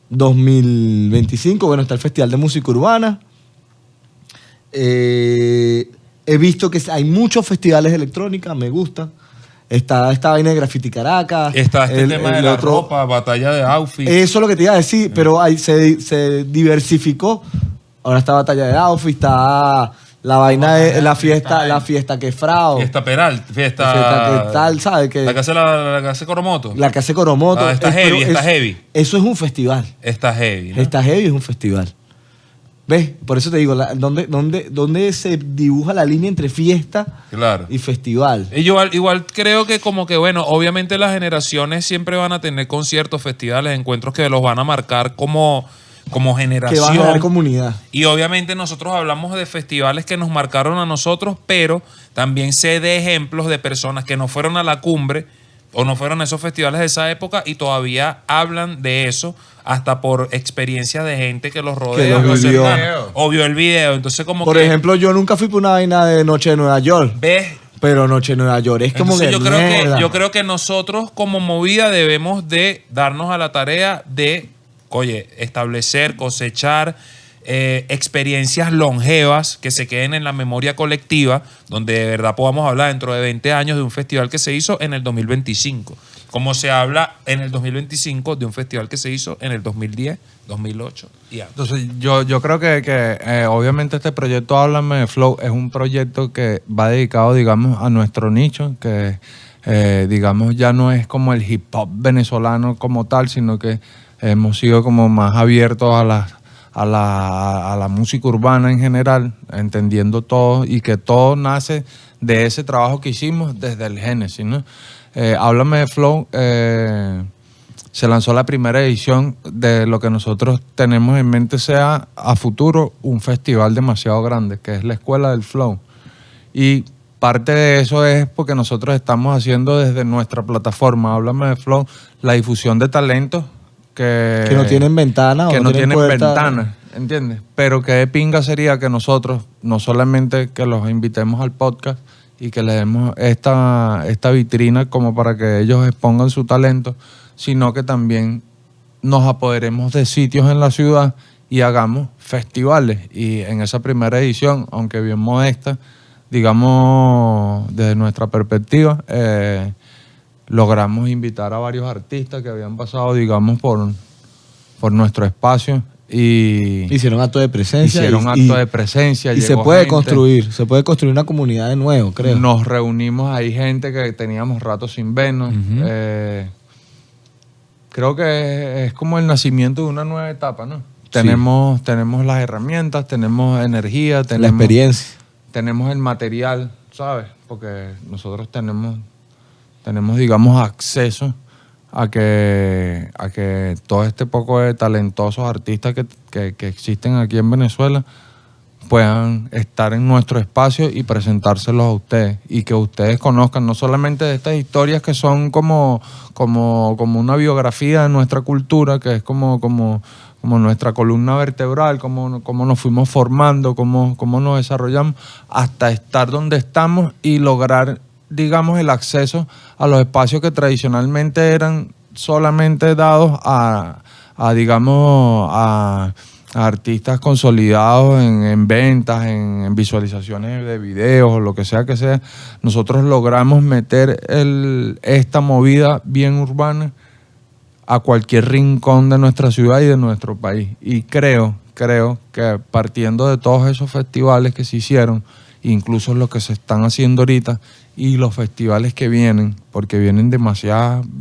B: 2025, bueno, está el Festival de Música Urbana. He visto que hay muchos festivales de electrónica, me gustan. Está esta vaina de Graffiti Caracas.
C: Está este tema de
B: el
C: la
B: otro-
C: ropa, batalla de outfits.
B: Eso es lo que te iba a decir, pero ahí se diversificó. Ahora está Batalla de Outfit, está la vaina de la fiesta que frao.
C: Fiesta Peral, fiesta...
B: Fiesta que tal, ¿sabes? Que
C: La que hace la que hace Coromoto.
B: la que hace Coromoto.
C: Está
B: Pero
C: heavy, está heavy.
B: Eso es un festival.
C: Está heavy, ¿no?
B: Está heavy, es un festival. ¿Ves? Por eso te digo, ¿dónde se dibuja la línea entre fiesta
C: Claro.
B: y festival?
C: Y yo igual creo que como que, bueno, obviamente las generaciones siempre van a tener conciertos, festivales, encuentros que los van a marcar como
B: Que va a
C: generación.
B: generar comunidad.
C: Y obviamente nosotros hablamos de festivales que nos marcaron a nosotros, pero también sé de ejemplos de personas que no fueron a la cumbre o no fueron a esos festivales de esa época y todavía hablan de eso hasta por experiencia de gente que los rodea
B: Que los
C: o los
B: vivió.
C: cercanos, o vio el video. Entonces como
B: Por
C: que
B: ejemplo, yo nunca fui por una vaina de Noche de Nueva York.
C: ves.
B: Pero Noche de Nueva York es como
C: Entonces
B: que mierda.
C: yo creo que nosotros como movida debemos de darnos a la tarea de, oye, establecer, cosechar experiencias longevas que se queden en la memoria colectiva, donde de verdad podamos hablar dentro de 20 años de un festival que se hizo en el 2025. Como se habla en el 2025 de un festival que se hizo en el 2010, 2008 y antes.
D: Entonces, yo creo que obviamente este proyecto Háblame de Flow es un proyecto que va dedicado, digamos, a nuestro nicho, que digamos ya no es como el hip hop venezolano como tal, sino que hemos sido como más abiertos a la música urbana en general, entendiendo todo y que todo nace de ese trabajo que hicimos desde el génesis, ¿no? Háblame de Flow se lanzó la primera edición de lo que nosotros tenemos en mente sea a futuro un festival demasiado grande, que es la Escuela del Flow. Y parte de eso es porque nosotros estamos haciendo desde nuestra plataforma, Háblame de Flow, la difusión de talentos que
B: no tienen ventana
D: que
B: o
D: no tienen
B: puerta.
D: ventana, ¿entiendes? Pero que de pinga sería que nosotros, no solamente que los invitemos al podcast y que les demos esta vitrina como para que ellos expongan su talento, sino que también nos apoderemos de sitios en la ciudad y hagamos festivales. Y en esa primera edición, aunque bien modesta, digamos, desde nuestra perspectiva, logramos invitar a varios artistas que habían pasado, digamos, por nuestro espacio y
B: Hicieron acto de presencia.
D: hicieron acto de presencia.
B: Y se
D: llegó
B: puede
D: gente.
B: se puede construir una comunidad de nuevo, creo.
D: Nos reunimos, hay gente que teníamos rato sin vernos. Creo que es como el nacimiento de una nueva etapa, ¿no? Tenemos las herramientas, tenemos energía,
B: La
D: tenemos
B: experiencia.
D: tenemos el material, ¿sabes? Porque nosotros tenemos digamos, acceso a que todo este poco de talentosos artistas que existen aquí en Venezuela puedan estar en nuestro espacio y presentárselos a ustedes y que ustedes conozcan no solamente de estas historias que son como una biografía de nuestra cultura, que es como nuestra columna vertebral, cómo nos fuimos formando, cómo nos desarrollamos hasta estar donde estamos y lograr, digamos, el acceso a los espacios que tradicionalmente eran solamente dados a artistas consolidados en ventas, en visualizaciones de videos o lo que sea que sea. Nosotros logramos meter esta movida bien urbana a cualquier rincón de nuestra ciudad y de nuestro país. Y creo que partiendo de todos esos festivales que se hicieron, incluso los que se están haciendo ahorita y los festivales que vienen, porque vienen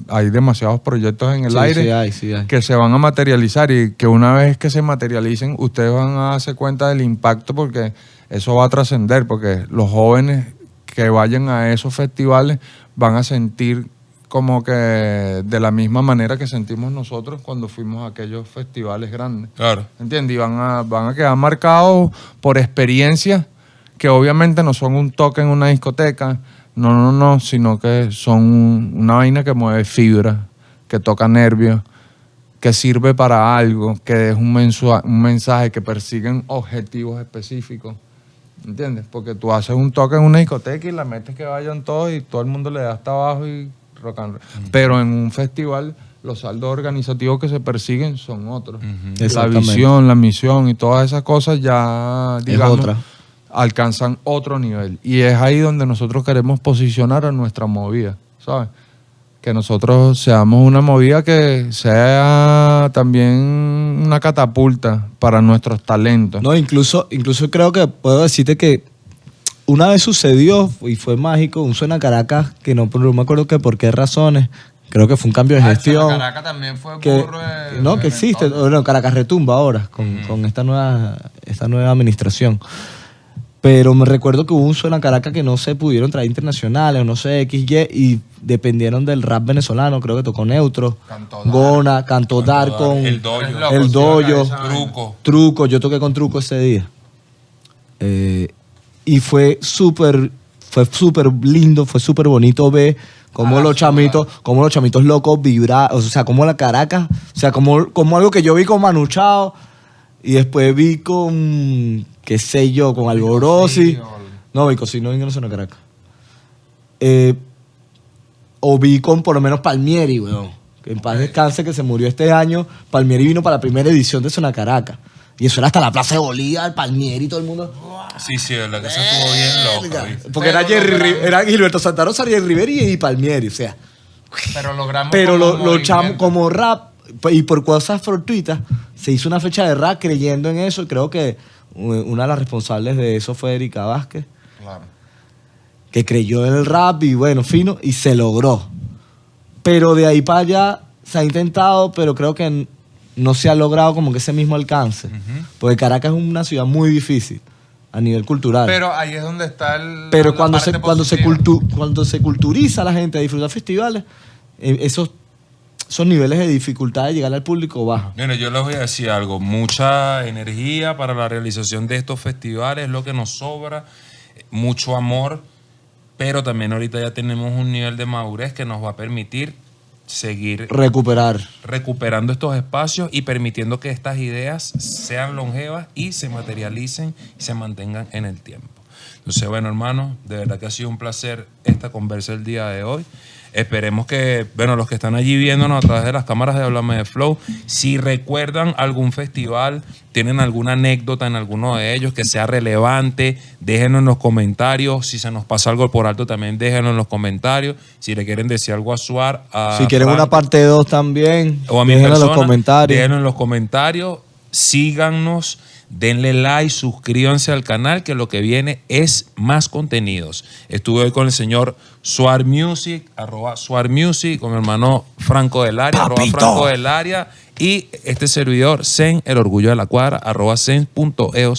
D: hay demasiados proyectos en el aire
B: Sí hay.
D: que se van a materializar y que una vez que se materialicen ustedes van a darse cuenta del impacto, porque eso va a trascender, porque los jóvenes que vayan a esos festivales van a sentir como que de la misma manera que sentimos nosotros cuando fuimos a aquellos festivales grandes.
C: Claro.
D: ¿Entiendes? Y van a quedar marcados por experiencias que obviamente no son un toque en una discoteca, no, sino que son una vaina que mueve fibra, que toca nervios, que sirve para algo, que es un mensaje, que persiguen objetivos específicos. ¿Entiendes? Porque tú haces un toque en una discoteca y la metes que vayan todos y todo el mundo le da hasta abajo y rock and roll. Pero en un festival los saldos organizativos que se persiguen son otros. La
B: Exactamente.
D: visión, la misión y todas esas cosas ya, digamos,
B: otra.
D: alcanzan otro nivel. Y es ahí donde nosotros queremos posicionar a nuestra movida, ¿sabes? Que nosotros seamos una movida que sea también una catapulta para nuestros talentos.
B: No, incluso creo que puedo decirte que una vez sucedió y fue mágico, un Suena Caracas, que no me acuerdo que por qué razones, creo que fue un cambio de gestión.
D: Caracas también fue
B: que existe, bueno, Caracas retumba ahora con esta nueva administración. Pero me recuerdo que hubo un Suena Caracas que no se pudieron traer internacionales o no sé, XY, y dependieron del rap venezolano. Creo que tocó Neutro,
D: Cantó Dar.
B: Gona, cantó Dar con
C: El Doyo.
B: El Doyo,
C: Truco.
B: yo toqué con Truco ese día. Y fue súper lindo, fue súper bonito ver cómo los chamitos locos vibraban, o sea, como la Caracas, o sea, como algo que yo vi con Manu Chao y después vi con, qué sé yo, con Alborosi. No, Vicosí no vino a Caracas. O vi con por lo menos Palmieri, weón. Que en paz descanse, que se murió este año. Palmieri vino para la primera edición de Zona Caracas. Y eso era hasta la Plaza de Bolívar, Palmieri y todo el mundo.
C: Sí, sí, la verdad que se estuvo bien loca. ¿Viste?
B: Porque era Gilberto Santa Rosa, Jerry Rivera y Palmieri, o sea.
D: Pero logramos.
B: Pero
D: como
B: lo echamos
D: movimiento.
B: como rap y por cosas fortuitas se hizo una fecha de rap creyendo en eso. Y creo que una de las responsables de eso fue Erika Vázquez,
D: Claro.
B: que creyó en el rap y bueno, fino, y se logró. Pero de ahí para allá se ha intentado, pero creo que no se ha logrado como que ese mismo alcance. Porque Caracas es una ciudad muy difícil a nivel cultural.
D: Pero ahí es donde está
B: Pero
D: la
B: cuando
D: parte positiva.
B: cuando se culturiza a la gente a disfrutar festivales, esos niveles de dificultad de llegar al público bajan.
C: Mira, yo les voy a decir algo. Mucha energía para la realización de estos festivales es lo que nos sobra. Mucho amor. Pero también ahorita ya tenemos un nivel de madurez que nos va a permitir seguir
B: Recuperar.
C: recuperando estos espacios y permitiendo que estas ideas sean longevas y se materialicen y se mantengan en el tiempo. Entonces, bueno, hermano, de verdad que ha sido un placer esta conversa el día de hoy. Esperemos que, bueno, los que están allí viéndonos a través de las cámaras de Háblame de Flow, si recuerdan algún festival, tienen alguna anécdota en alguno de ellos que sea relevante, déjenlo en los comentarios. Si se nos pasa algo por alto, también déjenlo en los comentarios. Si le quieren decir algo a Suar, a
B: Si quieren
C: Frank,
B: una parte 2 también,
C: o a mi
B: déjenlo en
C: persona,
B: los comentarios.
C: déjenlo en los comentarios, síganos, denle like, suscríbanse al canal, que lo que viene es más contenidos. Estuve hoy con el señor Suar Music, @SuarMusic, con mi hermano Franco del Área, @Franco del Área, y este servidor, Zen, el orgullo de la cuadra, @Zen.eoc.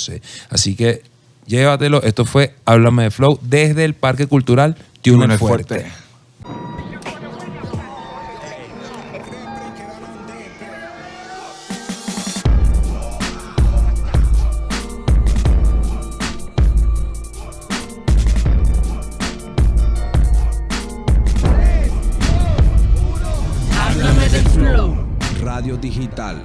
C: Así que llévatelo. Esto fue Háblame de Flow desde el Parque Cultural Túnel Fuerte.
A: Radio Digital.